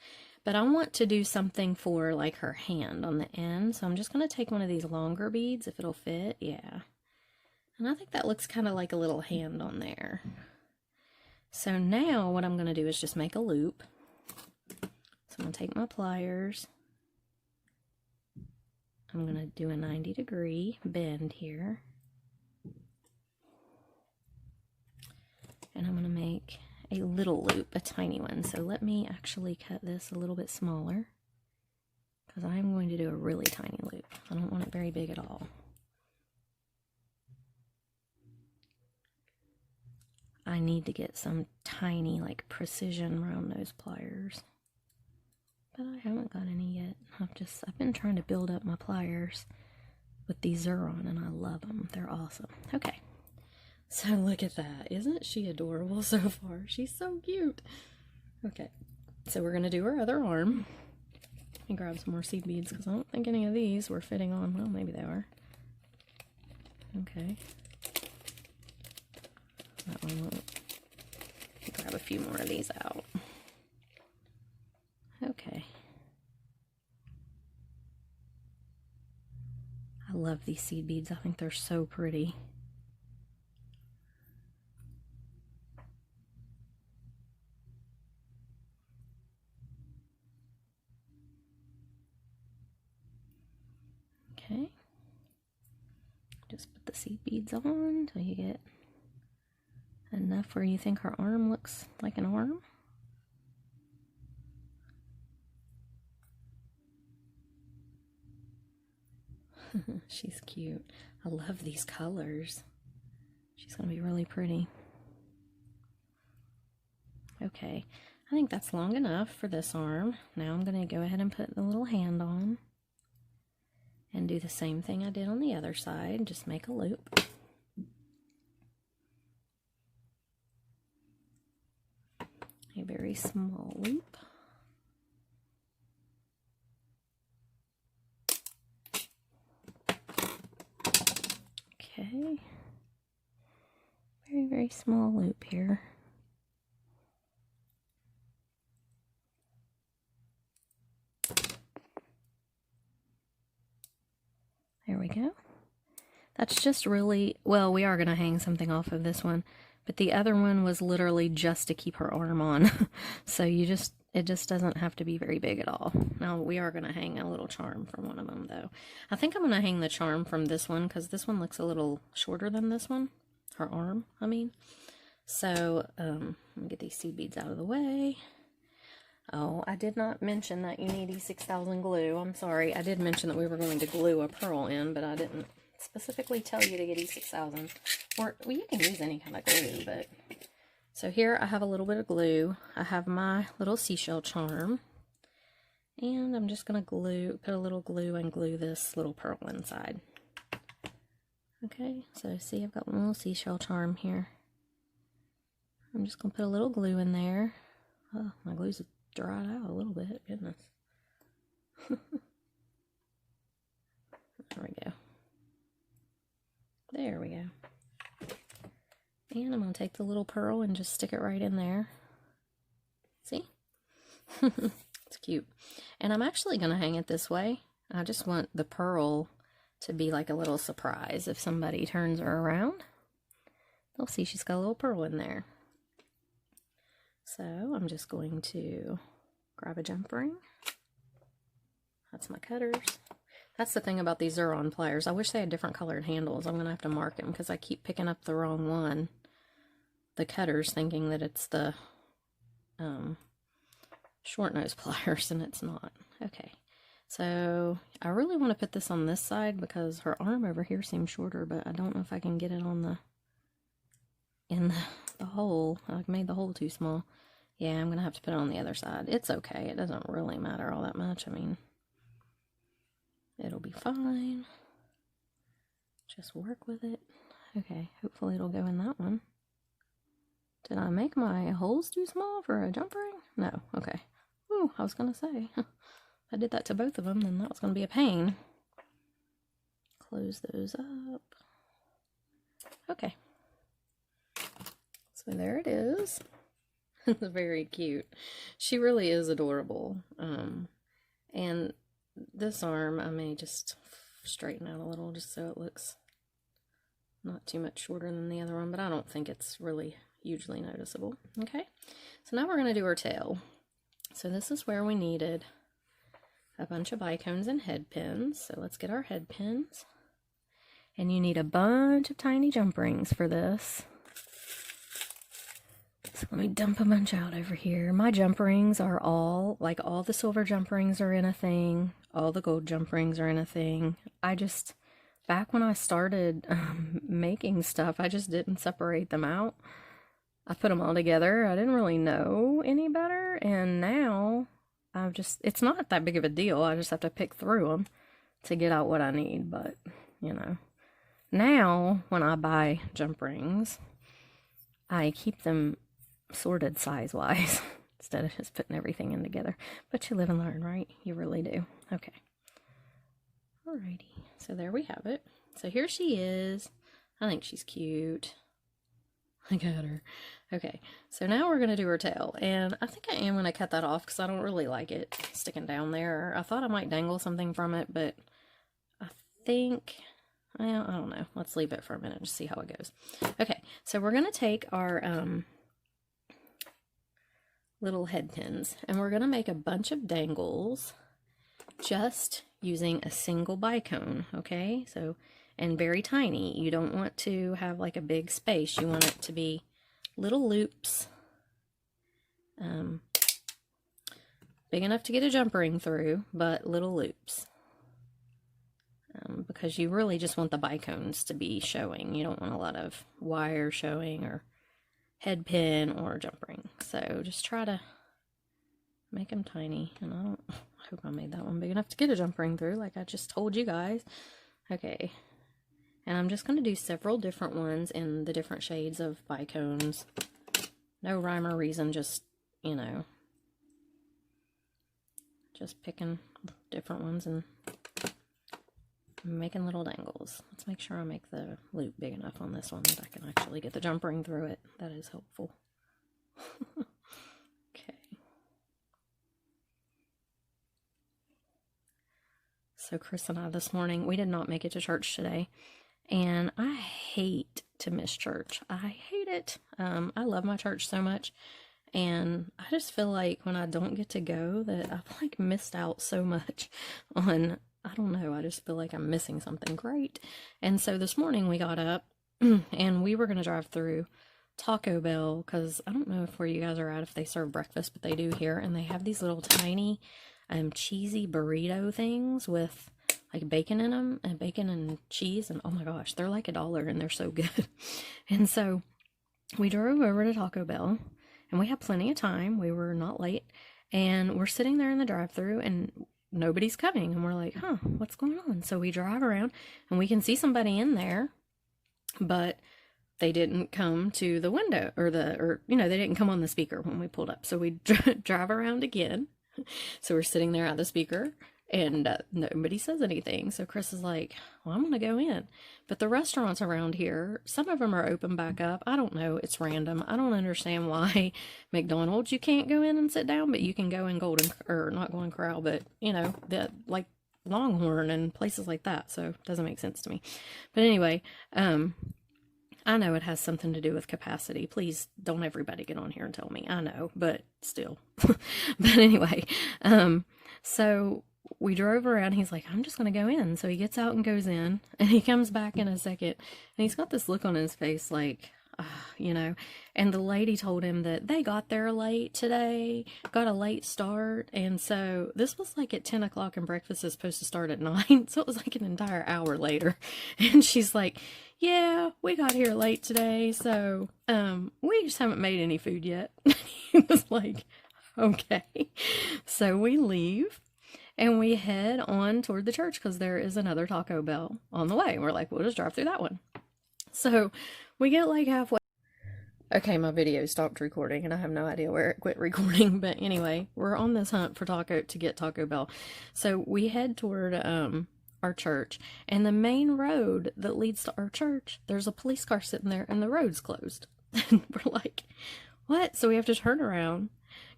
But I want to do something for like her hand on the end, so I'm just going to take one of these longer beads, if it'll fit, yeah. And I think that looks kind of like a little hand on there. So now what I'm going to do is just make a loop. So I'm going to take my pliers. I'm going to do a 90-degree bend here. And I'm going to make a little loop, a tiny one. So let me actually cut this a little bit smaller, because I'm going to do a really tiny loop. I don't want it very big at all. I need to get some tiny, like, precision round nose pliers. But I haven't got any yet. I've been trying to build up my pliers with these Xuron, and I love them. They're awesome. Okay. So look at that. Isn't she adorable so far? She's so cute. Okay. So we're going to do her other arm. Let me grab some more seed beads, because I don't think any of these were fitting on. Well, maybe they are. Okay. That one won't. Grab a few more of these out. Okay. I love these seed beads. I think they're so pretty. Okay. Just put the seed beads on until you get enough where you think her arm looks like an arm. She's cute. I love these colors. She's going to be really pretty. Okay, I think that's long enough for this arm. Now I'm going to go ahead and put the little hand on and do the same thing I did on the other side. Just make a loop. A very small loop. Okay. Very, very small loop here. There we go. That's just really, well, we are going to hang something off of this one, but the other one was literally just to keep her arm on. So it just doesn't have to be very big at all. Now we are going to hang a little charm from one of them though. I think I'm going to hang the charm from this one because this one looks a little shorter than this one. Her arm, I mean. So, let me get these seed beads out of the way. Oh, I did not mention that you need E6000 glue. I'm sorry. I did mention that we were going to glue a pearl in, but I didn't specifically tell you to get E6000. Or, well, you can use any kind of glue, but... So here I have a little bit of glue. I have my little seashell charm. And I'm just going to put a little glue and glue this little pearl inside. Okay, so see I've got one little seashell charm here. I'm just going to put a little glue in there. Oh, my glue's dried out a little bit. Goodness. There we go. There we go. And I'm going to take the little pearl and just stick it right in there. See? It's cute. And I'm actually going to hang it this way. I just want the pearl to be like a little surprise. If somebody turns her around, they'll see she's got a little pearl in there. So I'm just going to grab a jump ring. That's my cutters. That's the thing about these Xuron pliers. I wish they had different colored handles. I'm going to have to mark them because I keep picking up the wrong one. The cutters, thinking that it's the short nose pliers, and it's not. Okay, so I really want to put this on this side because her arm over here seems shorter, but I don't know if I can get it on in the hole. I made the hole too small. Yeah, I'm going to have to put it on the other side. It's okay. It doesn't really matter all that much. I mean, it'll be fine. Just work with it. Okay, hopefully it'll go in that one. Did I make my holes too small for a jump ring? No. Okay. Ooh, I was going to say. If I did that to both of them, then that was going to be a pain. Close those up. Okay. So there it is. It's very cute. She really is adorable. And this arm, I may just straighten out a little just so it looks not too much shorter than the other one, but I don't think it's really hugely noticeable. Okay, so now we're going to do her tail. So this is where we needed a bunch of bicones and head pins. So let's get our head pins. And you need a bunch of tiny jump rings for this. So let me dump a bunch out over here. My jump rings are all the silver jump rings are in a thing. All the gold jump rings are in a thing. Back when I started making stuff, I just didn't separate them out. I put them all together. I didn't really know any better. And now it's not that big of a deal. I just have to pick through them to get out what I need. But, you know, now when I buy jump rings, I keep them sorted size-wise instead of just putting everything in together. But you live and learn, right? You really do. Okay. Alrighty. So there we have it. So here she is. I think she's cute. I got her. Okay. So now we're going to do her tail. And I think I am going to cut that off because I don't really like it sticking down there. I thought I might dangle something from it, but I think... well, I don't know. Let's leave it for a minute and see how it goes. Okay. So we're going to take our... little head pins, and we're going to make a bunch of dangles just using a single bicone. Okay, so, and very tiny. You don't want to have like a big space. You want it to be little loops, big enough to get a jump ring through, but little loops. because you really just want the bicones to be showing. You don't want a lot of wire showing or head pin or jump ring. So just try to make them tiny. And I hope I made that one big enough to get a jump ring through, like I just told you guys. Okay. And I'm just going to do several different ones in the different shades of bicones. No rhyme or reason, just, you know, just picking different ones and making little dangles. Let's make sure I make the loop big enough on this one that I can actually get the jump ring through it. That is helpful. Okay. So Chris and I this morning, we did not make it to church today. And I hate to miss church. I hate it. I love my church so much. And I just feel like when I don't get to go that I've like missed out so much on, I don't know, I just feel like I'm missing something great. And so this morning we got up and we were going to drive through Taco Bell, because I don't know if where you guys are at, if they serve breakfast, but they do here. And they have these little tiny cheesy burrito things with like bacon in them, and bacon and cheese, and oh my gosh, they're like $1 and they're so good. And so we drove over to Taco Bell and we had plenty of time. We were not late, and we're sitting there in the drive-thru and nobody's coming, and we're like, huh, what's going on? So we drive around and we can see somebody in there, but they didn't come to the window, or they didn't come on the speaker when we pulled up. So we drive around again. So we're sitting there at the speaker, and nobody says anything. So Chris is like, well, I'm going to go in. But the restaurants around here, some of them are open back up. I don't know. It's random. I don't understand why McDonald's, you can't go in and sit down, but you can go in not Golden Corral, but, that like Longhorn and places like that. So it doesn't make sense to me. But anyway, I know it has something to do with capacity. Please don't everybody get on here and tell me. I know, but still. But anyway, so we drove around. He's like, I'm just going to go in. So he gets out and goes in, and he comes back in a second, and he's got this look on his face like, and the lady told him that they got there late today, got a late start. And so this was like at 10 o'clock, and breakfast is supposed to start at 9. So it was like an entire hour later. And she's like, yeah, we got here late today. So, we just haven't made any food yet. He was like, okay. So we leave and we head on toward the church, because there is another Taco Bell on the way. We're like, we'll just drive through that one. So we get like halfway. Okay, my video stopped recording and I have no idea where it quit recording. But anyway, we're on this hunt for to get Taco Bell. So we head toward our church, and the main road that leads to our church, there's a police car sitting there and the road's closed. And we're like, what? So we have to turn around,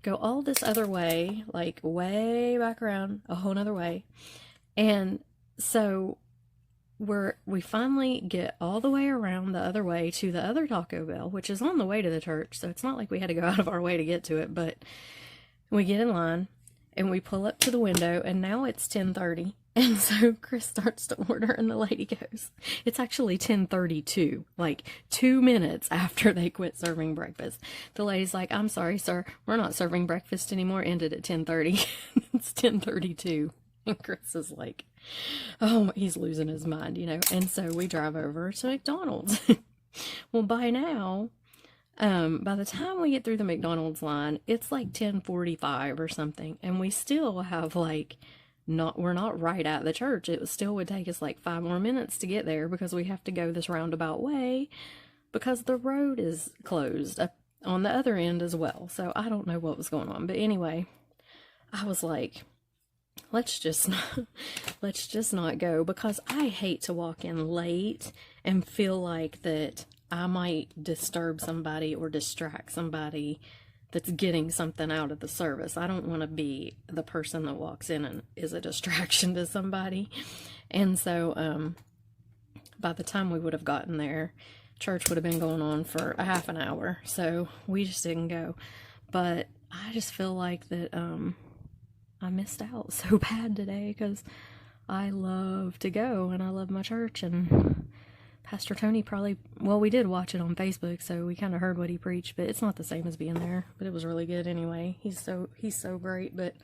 go all this other way, like way back around a whole nother way. And so we finally get all the way around the other way to the other Taco Bell, which is on the way to the church. So it's not like we had to go out of our way to get to it, but we get in line and we pull up to the window, and now it's 10:30. And so Chris starts to order, and the lady goes, it's actually 10:32, like 2 minutes after they quit serving breakfast. The lady's like, I'm sorry, sir, we're not serving breakfast anymore. Ended at 10:30. It's 10:32. And Chris is like, oh, he's losing his mind, And so we drive over to McDonald's. Well, by now, by the time we get through the McDonald's line, it's like 10:45 or something. And we still have we're not right at the church. It still would take us like 5 more minutes to get there, because we have to go this roundabout way because the road is closed up on the other end as well. So I don't know what was going on. But anyway, I was like, let's just not go, because I hate to walk in late and feel like that I might disturb somebody or distract somebody that's getting something out of the service. I don't want to be the person that walks in and is a distraction to somebody. And so by the time we would have gotten there, church would have been going on for a half an hour. So we just didn't go. But I just feel like that I missed out so bad today, because I love to go and I love my church. And Pastor Tony we did watch it on Facebook, so we kind of heard what he preached, but it's not the same as being there. But it was really good anyway. He's so great. But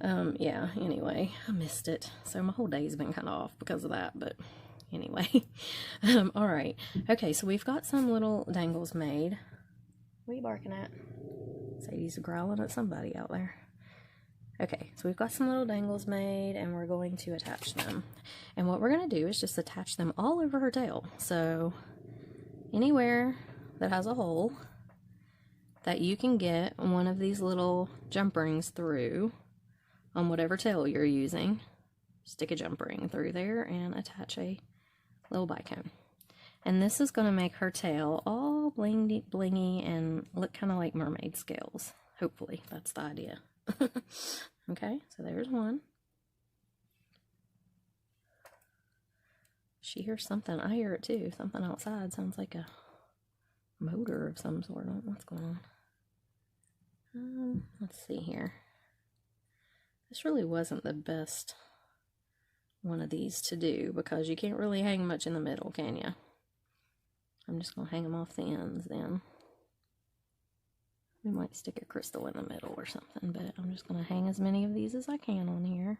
Yeah, anyway, I missed it. So my whole day's been kind of off because of that, but anyway. All right. Okay, so we've got some little dangles made. What are you barking at? Sadie's growling at somebody out there. Okay, so we've got some little dangles made, and we're going to attach them. And what we're going to do is just attach them all over her tail. So anywhere that has a hole that you can get one of these little jump rings through on whatever tail you're using, stick a jump ring through there and attach a little bicone. And this is going to make her tail all blingy, blingy and look kind of like mermaid scales. Hopefully, that's the idea. Okay, so there's one. She hears something. I hear it too. Something outside. Sounds like a motor of some sort. I don't know what's going on. Let's see here. This really wasn't the best one of these to do because you can't really hang much in the middle, can you? I'm just going to hang them off the ends then. We might stick a crystal in the middle or something, but I'm just going to hang as many of these as I can on here.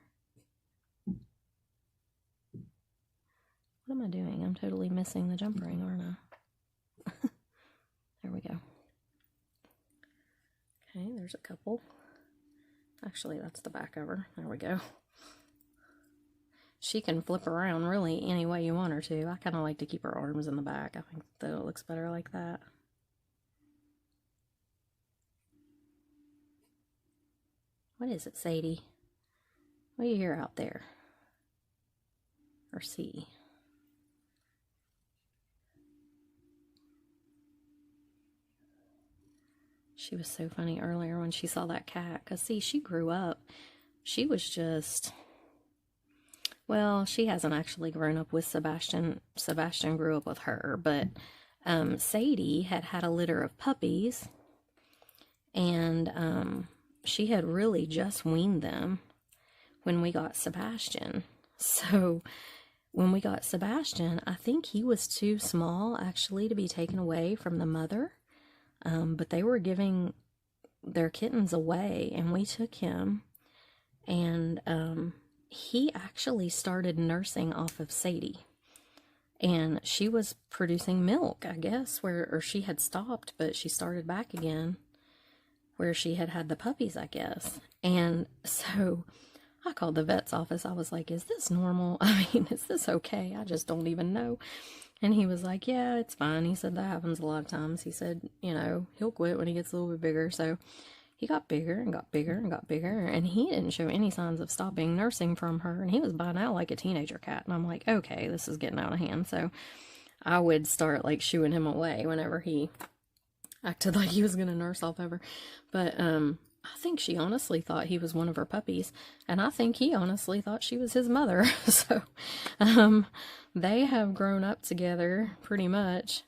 What am I doing? I'm totally missing the jump ring, aren't I? There we go. Okay, there's a couple. Actually, that's the back of her. There we go. She can flip around really any way you want her to. I kind of like to keep her arms in the back. I think that it looks better like that. What is it, Sadie? What do you hear out there? Or see? She was so funny earlier when she saw that cat. Because, see, she grew up. She was just... Well, she hasn't actually grown up with Sebastian. Sebastian grew up with her. But Sadie had a litter of puppies. And she had really just weaned them when we got Sebastian. So when we got Sebastian, I think he was too small actually to be taken away from the mother. But they were giving their kittens away, and we took him, and he actually started nursing off of Sadie, and she was producing milk, I guess, or she had stopped, but she started back again where she had the puppies, I guess. And so I called the vet's office. I was like, is this normal? I mean, is this okay? I just don't even know. And he was like, yeah, it's fine. He said that happens a lot of times. He said, you know, he'll quit when he gets a little bit bigger. So he got bigger and got bigger and got bigger. And he didn't show any signs of stopping nursing from her. And he was by now like a teenager cat. And I'm like, okay, this is getting out of hand. So I would start like shooing him away whenever he acted like he was going to nurse off of her. But I think she honestly thought he was one of her puppies, and I think he honestly thought she was his mother. So they have grown up together pretty much,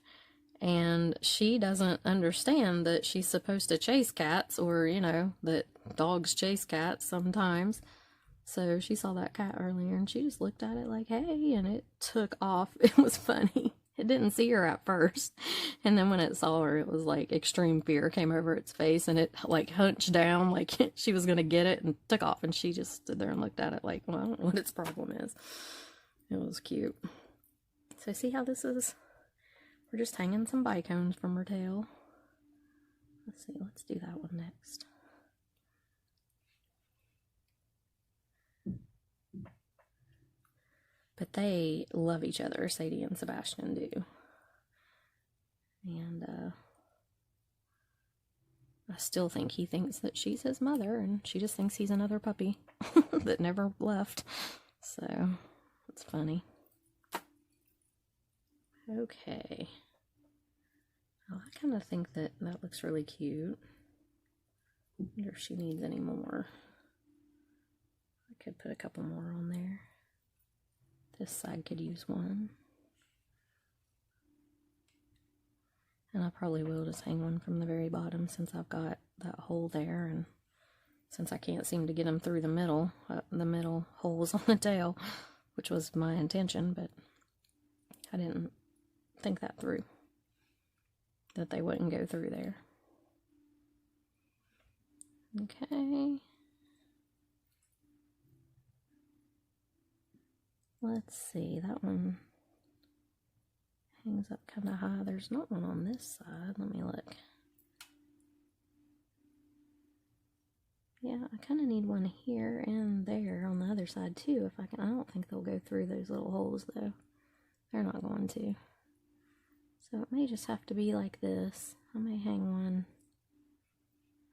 and she doesn't understand that she's supposed to chase cats, or, you know, that dogs chase cats sometimes. So she saw that cat earlier, and she just looked at it like, hey, and it took off. It was funny. It didn't see her at first, and then when it saw her, it was like extreme fear came over its face, and it like hunched down like she was gonna get it and took off, and she just stood there and looked at it like, well, I don't know what its problem is. It was cute. So see how this is? We're just hanging some bicones from her tail. Let's see, let's do that one next. But they love each other, Sadie and Sebastian do. And I still think he thinks that she's his mother, and she just thinks he's another puppy that never left. So, it's funny. Okay. Well, I kind of think that looks really cute. I wonder if she needs any more. I could put a couple more on there. This side could use one. And I probably will just hang one from the very bottom since I've got that hole there, and since I can't seem to get them through the middle holes on the tail, which was my intention, but I didn't think that through, that they wouldn't go through there. Okay. Let's see, that one hangs up kind of high. There's not one on this side. Let me look. Yeah, I kind of need one here and there on the other side too, if I can. I don't think they'll go through those little holes though. They're not going to. So it may just have to be like this. I may hang one.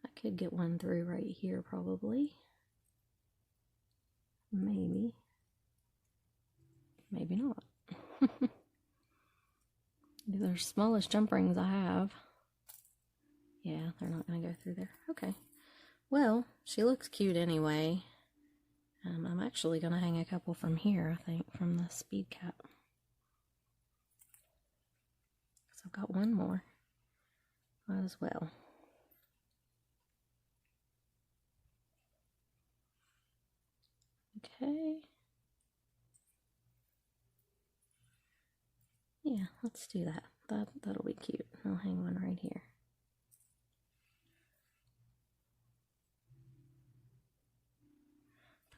I could get one through right here probably. Maybe. Maybe not. These are the smallest jump rings I have. Yeah, they're not going to go through there. Okay. Well, she looks cute anyway. I'm actually going to hang a couple from here, I think, from the speed cap. So I've got one more as well. Okay. Yeah, let's do that. That'll be cute. I'll hang one right here.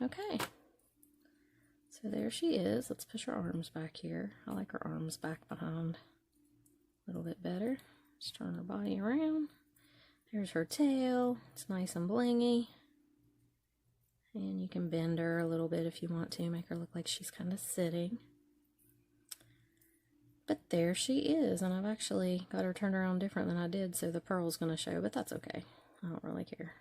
Okay. So there she is. Let's push her arms back here. I like her arms back behind a little bit better. Just turn her body around. There's her tail. It's nice and blingy. And you can bend her a little bit if you want to, make her look like she's kind of sitting. But there she is, and I've actually got her turned around different than I did, so the pearl's going to show, but that's okay. I don't really care.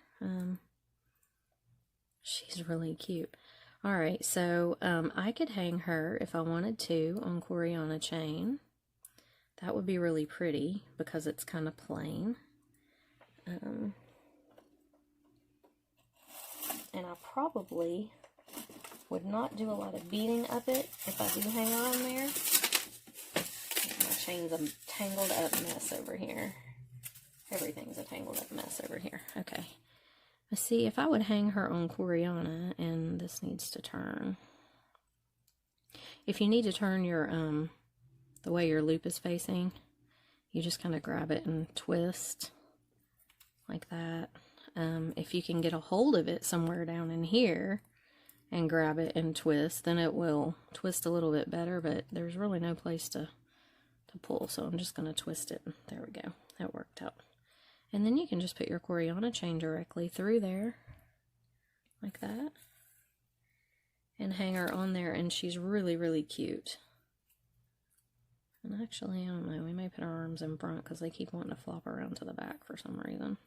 She's really cute. Alright, so I could hang her if I wanted to on Coriana chain. That would be really pretty because it's kind of plain. And I probably would not do a lot of beating of it if I do hang her on there. My chain's a tangled up mess over here. Everything's a tangled up mess over here. Okay. Let's see if I would hang her on Coriana, and this needs to turn. If you need to turn your, the way your loop is facing, you just kind of grab it and twist like that. If you can get a hold of it somewhere down in here and grab it and twist, then it will twist a little bit better, but there's really no place to pull, so I'm just going to twist it. There we go. That worked out. And then you can just put your Coriana chain directly through there, like that, and hang her on there, and she's really, really cute. And actually, I don't know, we may put our arms in front because they keep wanting to flop around to the back for some reason.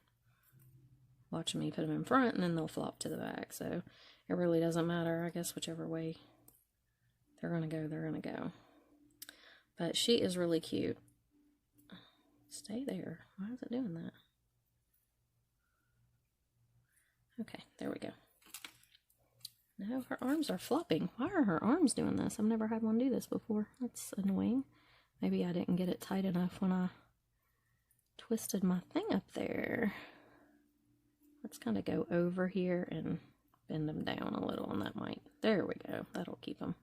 Watching me put them in front, and then they'll flop to the back, so it really doesn't matter. I guess whichever way they're going to go, they're going to go. But she is really cute. Stay there. Why is it doing that? Okay, there we go. No, her arms are flopping. Why are her arms doing this? I've never had one do this before. That's annoying. Maybe I didn't get it tight enough when I twisted my thing up there. Let's kind of go over here and bend them down a little, and that might, there we go. That'll keep them.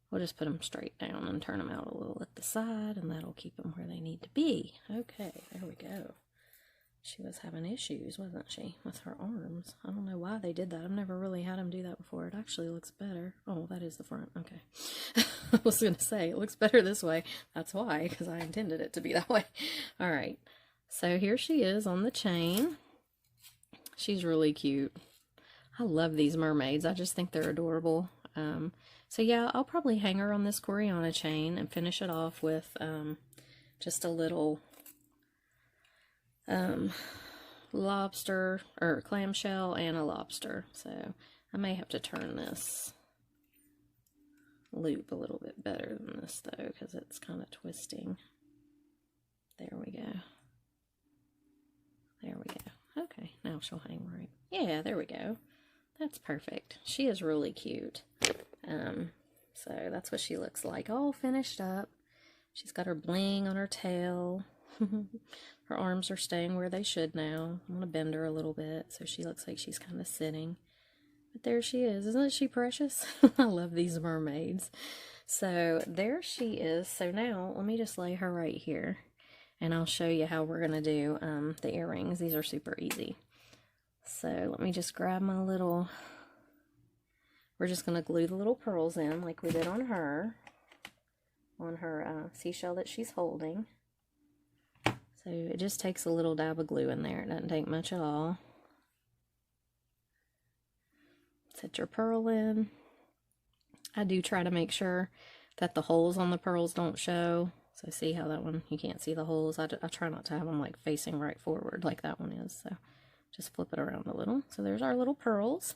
We'll just put them straight down and turn them out a little at the side, and that'll keep them where they need to be. Okay, there we go. She was having issues, wasn't she, with her arms? I don't know why they did that. I've never really had them do that before. It actually looks better. Oh, that is the front. Okay. I was going to say, it looks better this way. That's why, because I intended it to be that way. All right. So here she is on the chain. She's really cute. I love these mermaids. I just think they're adorable. So yeah, I'll probably hang her on this Coriana chain and finish it off with just a little lobster or clamshell and a lobster. So I may have to turn this loop a little bit better than this though, because it's kind of twisting. There we go. There we go. Okay, now she'll hang right. Yeah, there we go. That's perfect. She is really cute. So that's what she looks like, all finished up. She's got her bling on her tail. Her arms are staying where they should now. I'm going to bend her a little bit so she looks like she's kind of sitting. But there she is. Isn't she precious? I love these mermaids. So there she is. So now let me just lay her right here, and I'll show you how we're going to do the earrings. These are super easy. So let me just grab my little we're just going to glue the little pearls in like we did on her seashell that she's holding. So it just takes a little dab of glue in there. It doesn't take much at all. Set your pearl in. I do try to make sure that the holes on the pearls don't show. So see how that one, you can't see the holes. I try not to have them like facing right forward like that one is. So just flip it around a little. So there's our little pearls.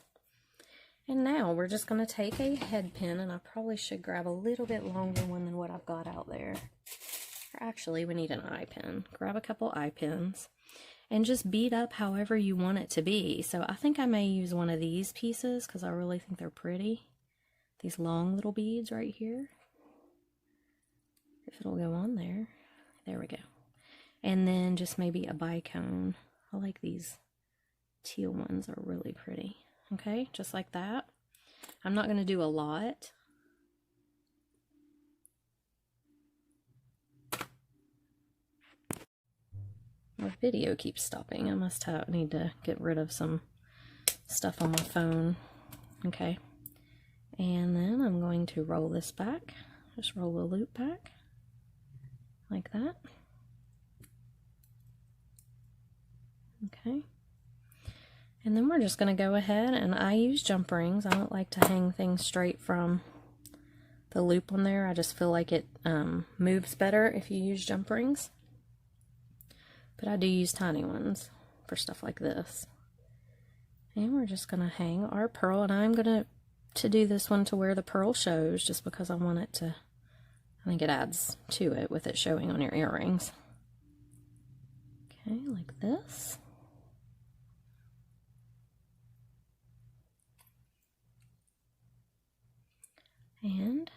And now we're just going to take a head pin, and I probably should grab a little bit longer one than what I've got out there. Or actually, we need an eye pin. Grab a couple eye pins and just bead up however you want it to be. So I think I may use one of these pieces because I really think they're pretty. These long little beads right here. If it'll go on there. There we go. And then just maybe a bicone. I like these teal ones, are really pretty. Okay, just like that. I'm not going to do a lot. My video keeps stopping. I must need to get rid of some stuff on my phone. Okay. And then I'm going to roll this back. Just roll the loop back. Like that. Okay. And then we're just going to go ahead, and I use jump rings. I don't like to hang things straight from the loop on there. I just feel like it moves better if you use jump rings. But I do use tiny ones for stuff like this. And we're just going to hang our pearl, and I'm going to do this one to where the pearl shows, just because I want it to, I think it adds to it with it showing on your earrings. Okay, like this. And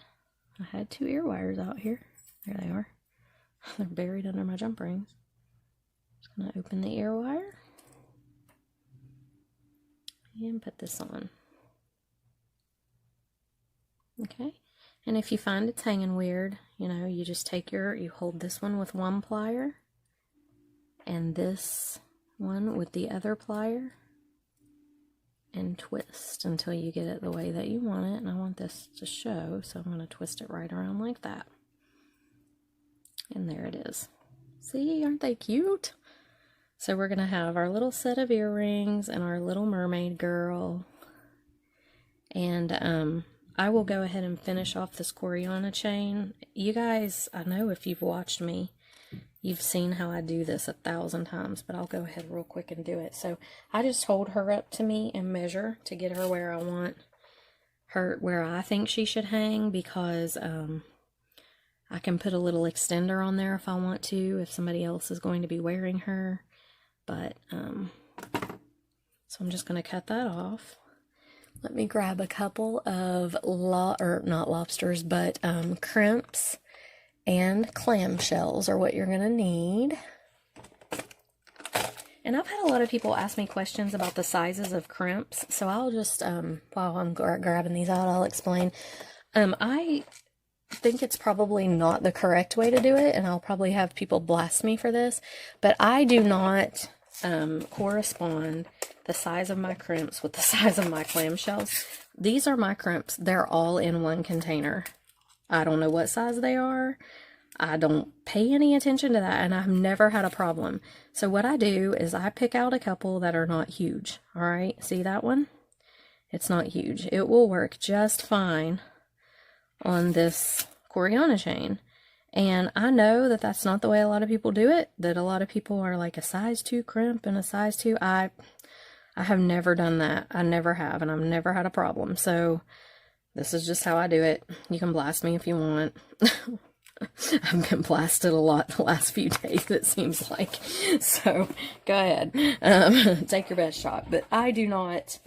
I had 2 ear wires out here. There they are. They're buried under my jump rings. Just going to open the ear wire and put this on. Okay, and if you find it's hanging weird, you know, you just take you hold this one with one plier and this one with the other plier and twist until you get it the way that you want it. And I want this to show, so I'm going to twist it right around like that. And there it is. See, aren't they cute? So we're going to have our little set of earrings and our little mermaid girl. And I will go ahead and finish off this Coriana chain. You guys, I know if you've watched me, you've seen how I do this 1,000 times, but I'll go ahead real quick and do it. So I just hold her up to me and measure to get her where I want her, where I think she should hang, because I can put a little extender on there if I want to, if somebody else is going to be wearing her. But, so I'm just going to cut that off. Let me grab a couple of, not lobsters, but crimps and clam shells are what you're going to need. And I've had a lot of people ask me questions about the sizes of crimps, so I'll just, while I'm grabbing these out, I'll explain. I think it's probably not the correct way to do it, and I'll probably have people blast me for this, but I do not correspond the size of my crimps with the size of my clamshells. These are my crimps. They're all in one container. I don't know what size they are. I don't pay any attention to that, and I've never had a problem. So what I do is I pick out a couple that are not huge. All right, see that one? It's not huge. It will work just fine on this Coriana chain. And I know that that's not the way a lot of people do it, that a lot of people are like a size 2 crimp and a size 2. I have never done that. I never have, and I've never had a problem. So this is just how I do it. You can blast me if you want. I've been blasted a lot the last few days, it seems like. So go ahead. Take your best shot. But I do not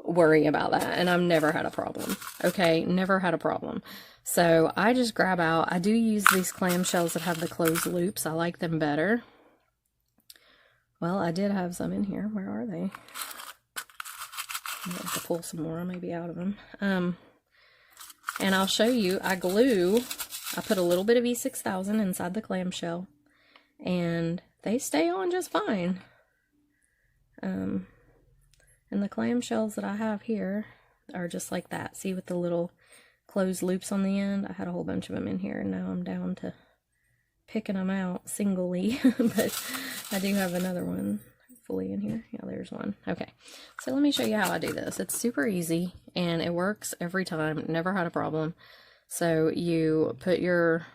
worry about that, and I've never had a problem. Okay, never had a problem. So I just grab out, I do use these clamshells that have the closed loops. I like them better. Well, I did have some in here. Where are they? I have to pull some more, maybe out of them. And I'll show you, I put a little bit of E6000 inside the clamshell, and they stay on just fine. And the clamshells that I have here, are just like that. See, with the little closed loops on the end? I had a whole bunch of them in here, and now I'm down to picking them out singly, but I do have another one fully in here. Yeah, there's one. Okay, so let me show you how I do this. It's super easy, and it works every time. Never had a problem. So you put your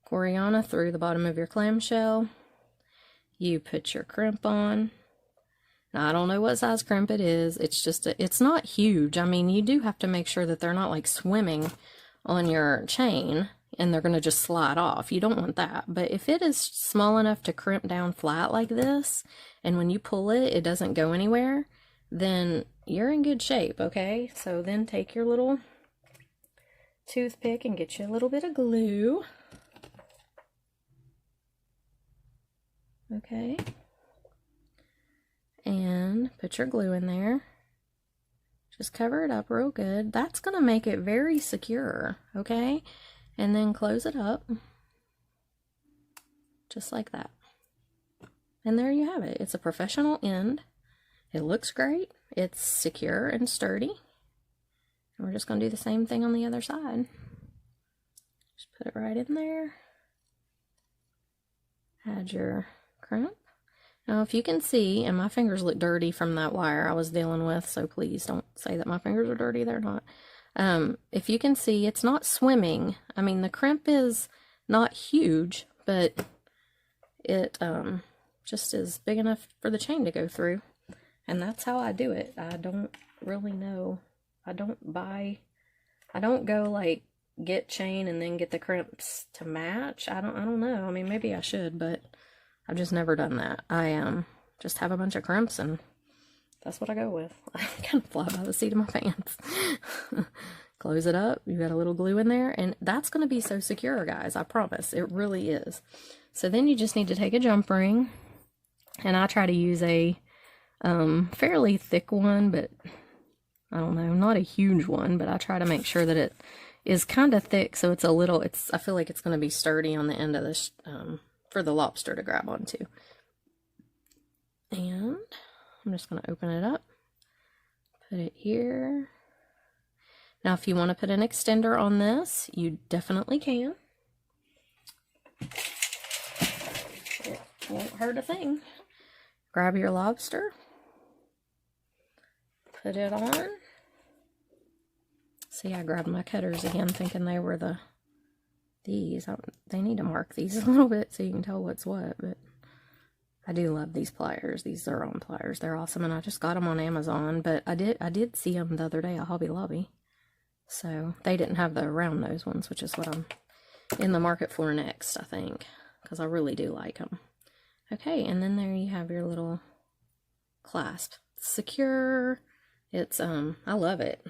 Coriana through the bottom of your clamshell. You put your crimp on. Now, I don't know what size crimp it is. It's just, it's not huge. I mean, you do have to make sure that they're not like swimming on your chain and they're going to just slide off. You don't want that. But if it is small enough to crimp down flat like this, and when you pull it, it doesn't go anywhere, then you're in good shape, okay? So then take your little toothpick and get you a little bit of glue. Okay. And put your glue in there. Just cover it up real good. That's going to make it very secure, okay? And then close it up. Just like that. And there you have it. It's a professional end. It looks great. It's secure and sturdy. And we're just going to do the same thing on the other side. Just put it right in there. Add your crimp. Now, if you can see, and my fingers look dirty from that wire I was dealing with, so please don't say that my fingers are dirty. They're not. If you can see, it's not swimming. I mean, the crimp is not huge, but it just is big enough for the chain to go through. And that's how I do it. I don't really know. I don't go like get chain and then get the crimps to match. I don't know. I mean, maybe I should, but I've just never done that. I just have a bunch of crimps and that's what I go with. I kind of fly by the seat of my pants. Close it up. You got a little glue in there, and that's going to be so secure, guys. I promise. It really is. So then you just need to take a jump ring, and I try to use a fairly thick one, but I don't know, not a huge one, but I try to make sure that it is kind of thick, so it's a little, I feel like it's going to be sturdy on the end of this, for the lobster to grab onto. And I'm just going to open it up, put it here. Now, if you want to put an extender on this, you definitely can. It won't hurt a thing. Grab your lobster, put it on. See, I grabbed my cutters again, thinking they were these. They need to mark these a little bit so you can tell what's what, but I do love these pliers. These are on pliers. They're awesome, and I just got them on Amazon, but I did see them the other day at Hobby Lobby. So they didn't have the round nose ones, which is what I'm in the market for next, I think, because I really do like them. Okay, and then there you have your little clasp. It's secure. It's I love it.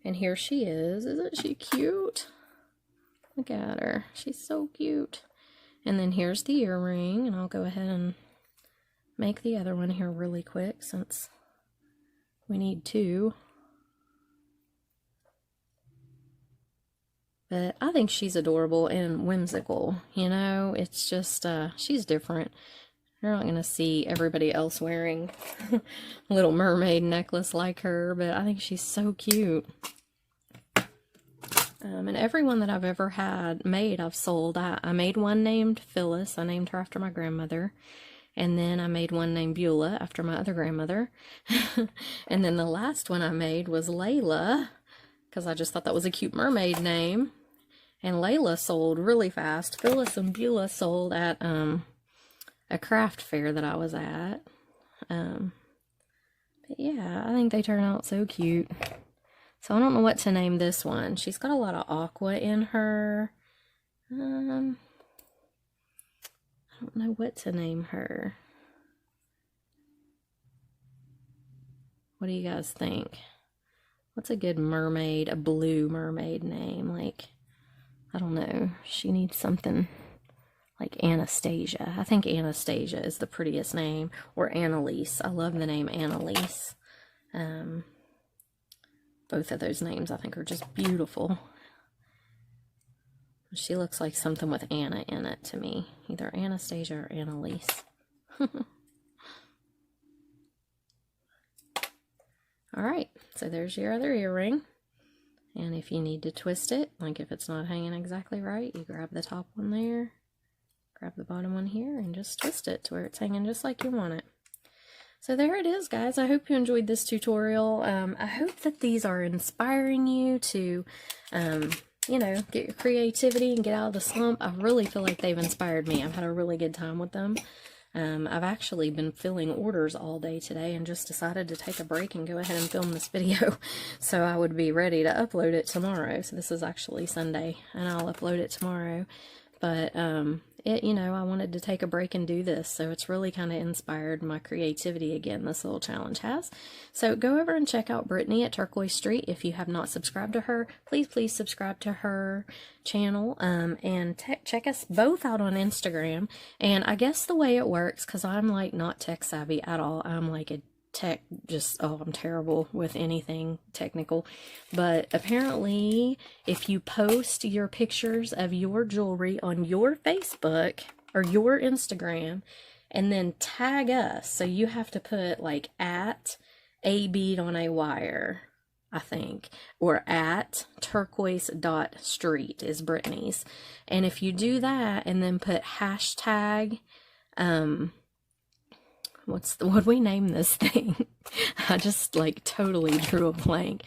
And here she is. Isn't she cute? Look at her. She's so cute. And then here's the earring, and I'll go ahead and make the other one here really quick since we need two. But I think she's adorable and whimsical, you know? It's just, she's different. You're not going to see everybody else wearing a little mermaid necklace like her, but I think she's so cute. And every one that I've ever had made, I've sold. I made one named Phyllis. I named her after my grandmother. And then I made one named Beulah after my other grandmother. And then the last one I made was Layla, because I just thought that was a cute mermaid name. And Layla sold really fast. Phyllis and Beulah sold at a craft fair that I was at. But yeah, I think they turn out so cute. So I don't know what to name this one. She's got a lot of aqua in her. I don't know what to name her. What do you guys think? What's a good mermaid, a blue mermaid name? Like, I don't know. She needs something like Anastasia. I think Anastasia is the prettiest name. Or Annalise. I love the name Annalise. Both of those names I think are just beautiful. She looks like something with Anna in it to me. Either Anastasia or Annalise. Alright. So there's your other earring. And if you need to twist it, like if it's not hanging exactly right, you grab the top one there, grab the bottom one here, and just twist it to where it's hanging just like you want it. So there it is, guys. I hope you enjoyed this tutorial. I hope that these are inspiring you to, you know, get your creativity and get out of the slump. I really feel like they've inspired me. I've had a really good time with them. I've actually been filling orders all day today and just decided to take a break and go ahead and film this video so I would be ready to upload it tomorrow. So this is actually Sunday and I'll upload it tomorrow. But you know, I wanted to take a break and do this, so it's really kind of inspired my creativity again, this little challenge has. So go over and check out Brittany at Turquoise Street. If you have not subscribed to her, please subscribe to her channel, and check us both out on Instagram. And I guess the way it works, because I'm like not tech savvy at all, I'm like a I'm terrible with anything technical, but apparently if you post your pictures of your jewelry on your Facebook or your Instagram and then tag us, so you have to put like at a bead on a wire, I think, or at turquoise.street is Brittany's, and if you do that and then put hashtag what'd we name this thing? I just like totally drew a blank.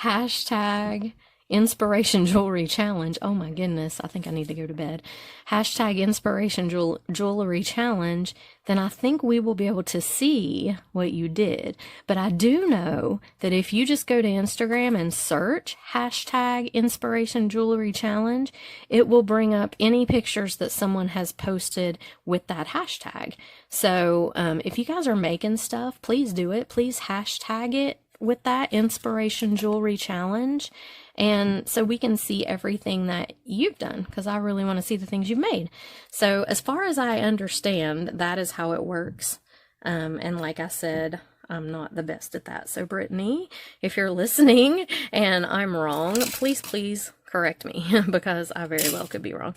Hashtag Inspiration Jewelry Challenge. Oh my goodness, I think I need to go to bed. Hashtag Inspiration Jewelry Challenge. Then I think we will be able to see what you did. But I do know that if you just go to Instagram and search hashtag Inspiration Jewelry Challenge, it will bring up any pictures that someone has posted with that hashtag. So if you guys are making stuff, please do it. Please hashtag it with that Inspiration Jewelry Challenge, and so we can see everything that you've done, because I really want to see the things you've made. So as far as I understand, that is how it works, and like I said, I'm not the best at that. So Brittany, if you're listening and I'm wrong, please correct me, because I very well could be wrong.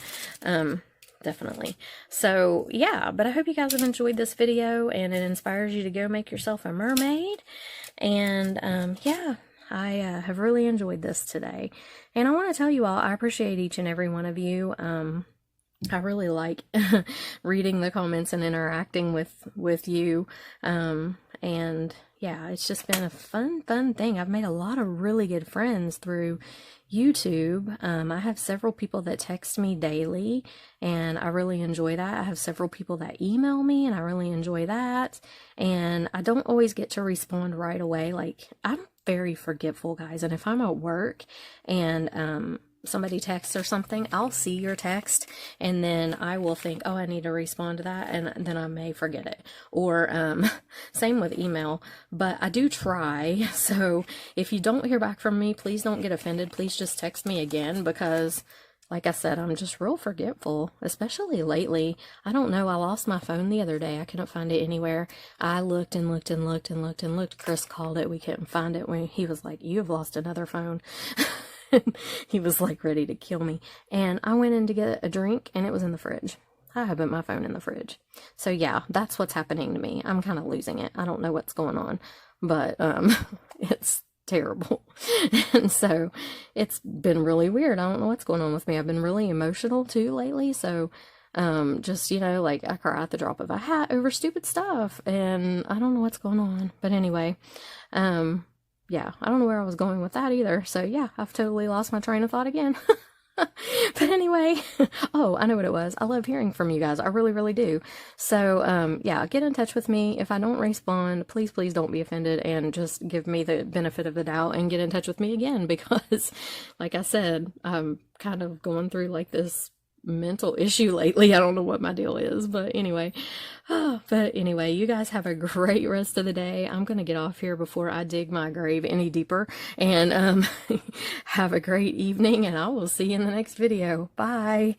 Definitely. So yeah, but I hope you guys have enjoyed this video and it inspires you to go make yourself a mermaid. And yeah, I have really enjoyed this today. And I want to tell you all, I appreciate each and every one of you. I really like reading the comments and interacting with you. And yeah, it's just been a fun thing. I've made a lot of really good friends through YouTube. I have several people that text me daily, and I really enjoy that. I have several people that email me, and I really enjoy that. And I don't always get to respond right away. Like, I'm very forgetful, guys, and if I'm at work and somebody texts or something, I'll see your text and then I will think, oh, I need to respond to that, and then I may forget it. Or same with email, but I do try. So if you don't hear back from me, please don't get offended. Please just text me again, because like I said, I'm just real forgetful, especially lately. I don't know, I lost my phone the other day. I couldn't find it anywhere. I looked and looked and looked and looked and looked. Chris called it. We couldn't find it. When he was like, "You've lost another phone." He was like ready to kill me. And I went in to get a drink and it was in the fridge. I haven't my phone in the fridge. So yeah, that's what's happening to me. I'm kind of losing it. I don't know what's going on, but it's terrible. And so it's been really weird. I don't know what's going on with me. I've been really emotional too lately. So just, you know, like I cry at the drop of a hat over stupid stuff, and I don't know what's going on. But anyway, yeah, I don't know where I was going with that either. So yeah, I've totally lost my train of thought again. But anyway, oh, I know what it was. I love hearing from you guys. I really do. So yeah, get in touch with me. If I don't respond, please don't be offended, and just give me the benefit of the doubt and get in touch with me again, because like I said, I'm kind of going through like this mental issue lately. I don't know what my deal is, but anyway, you guys have a great rest of the day. I'm gonna get off here before I dig my grave any deeper, and have a great evening, and I will see you in the next video. Bye.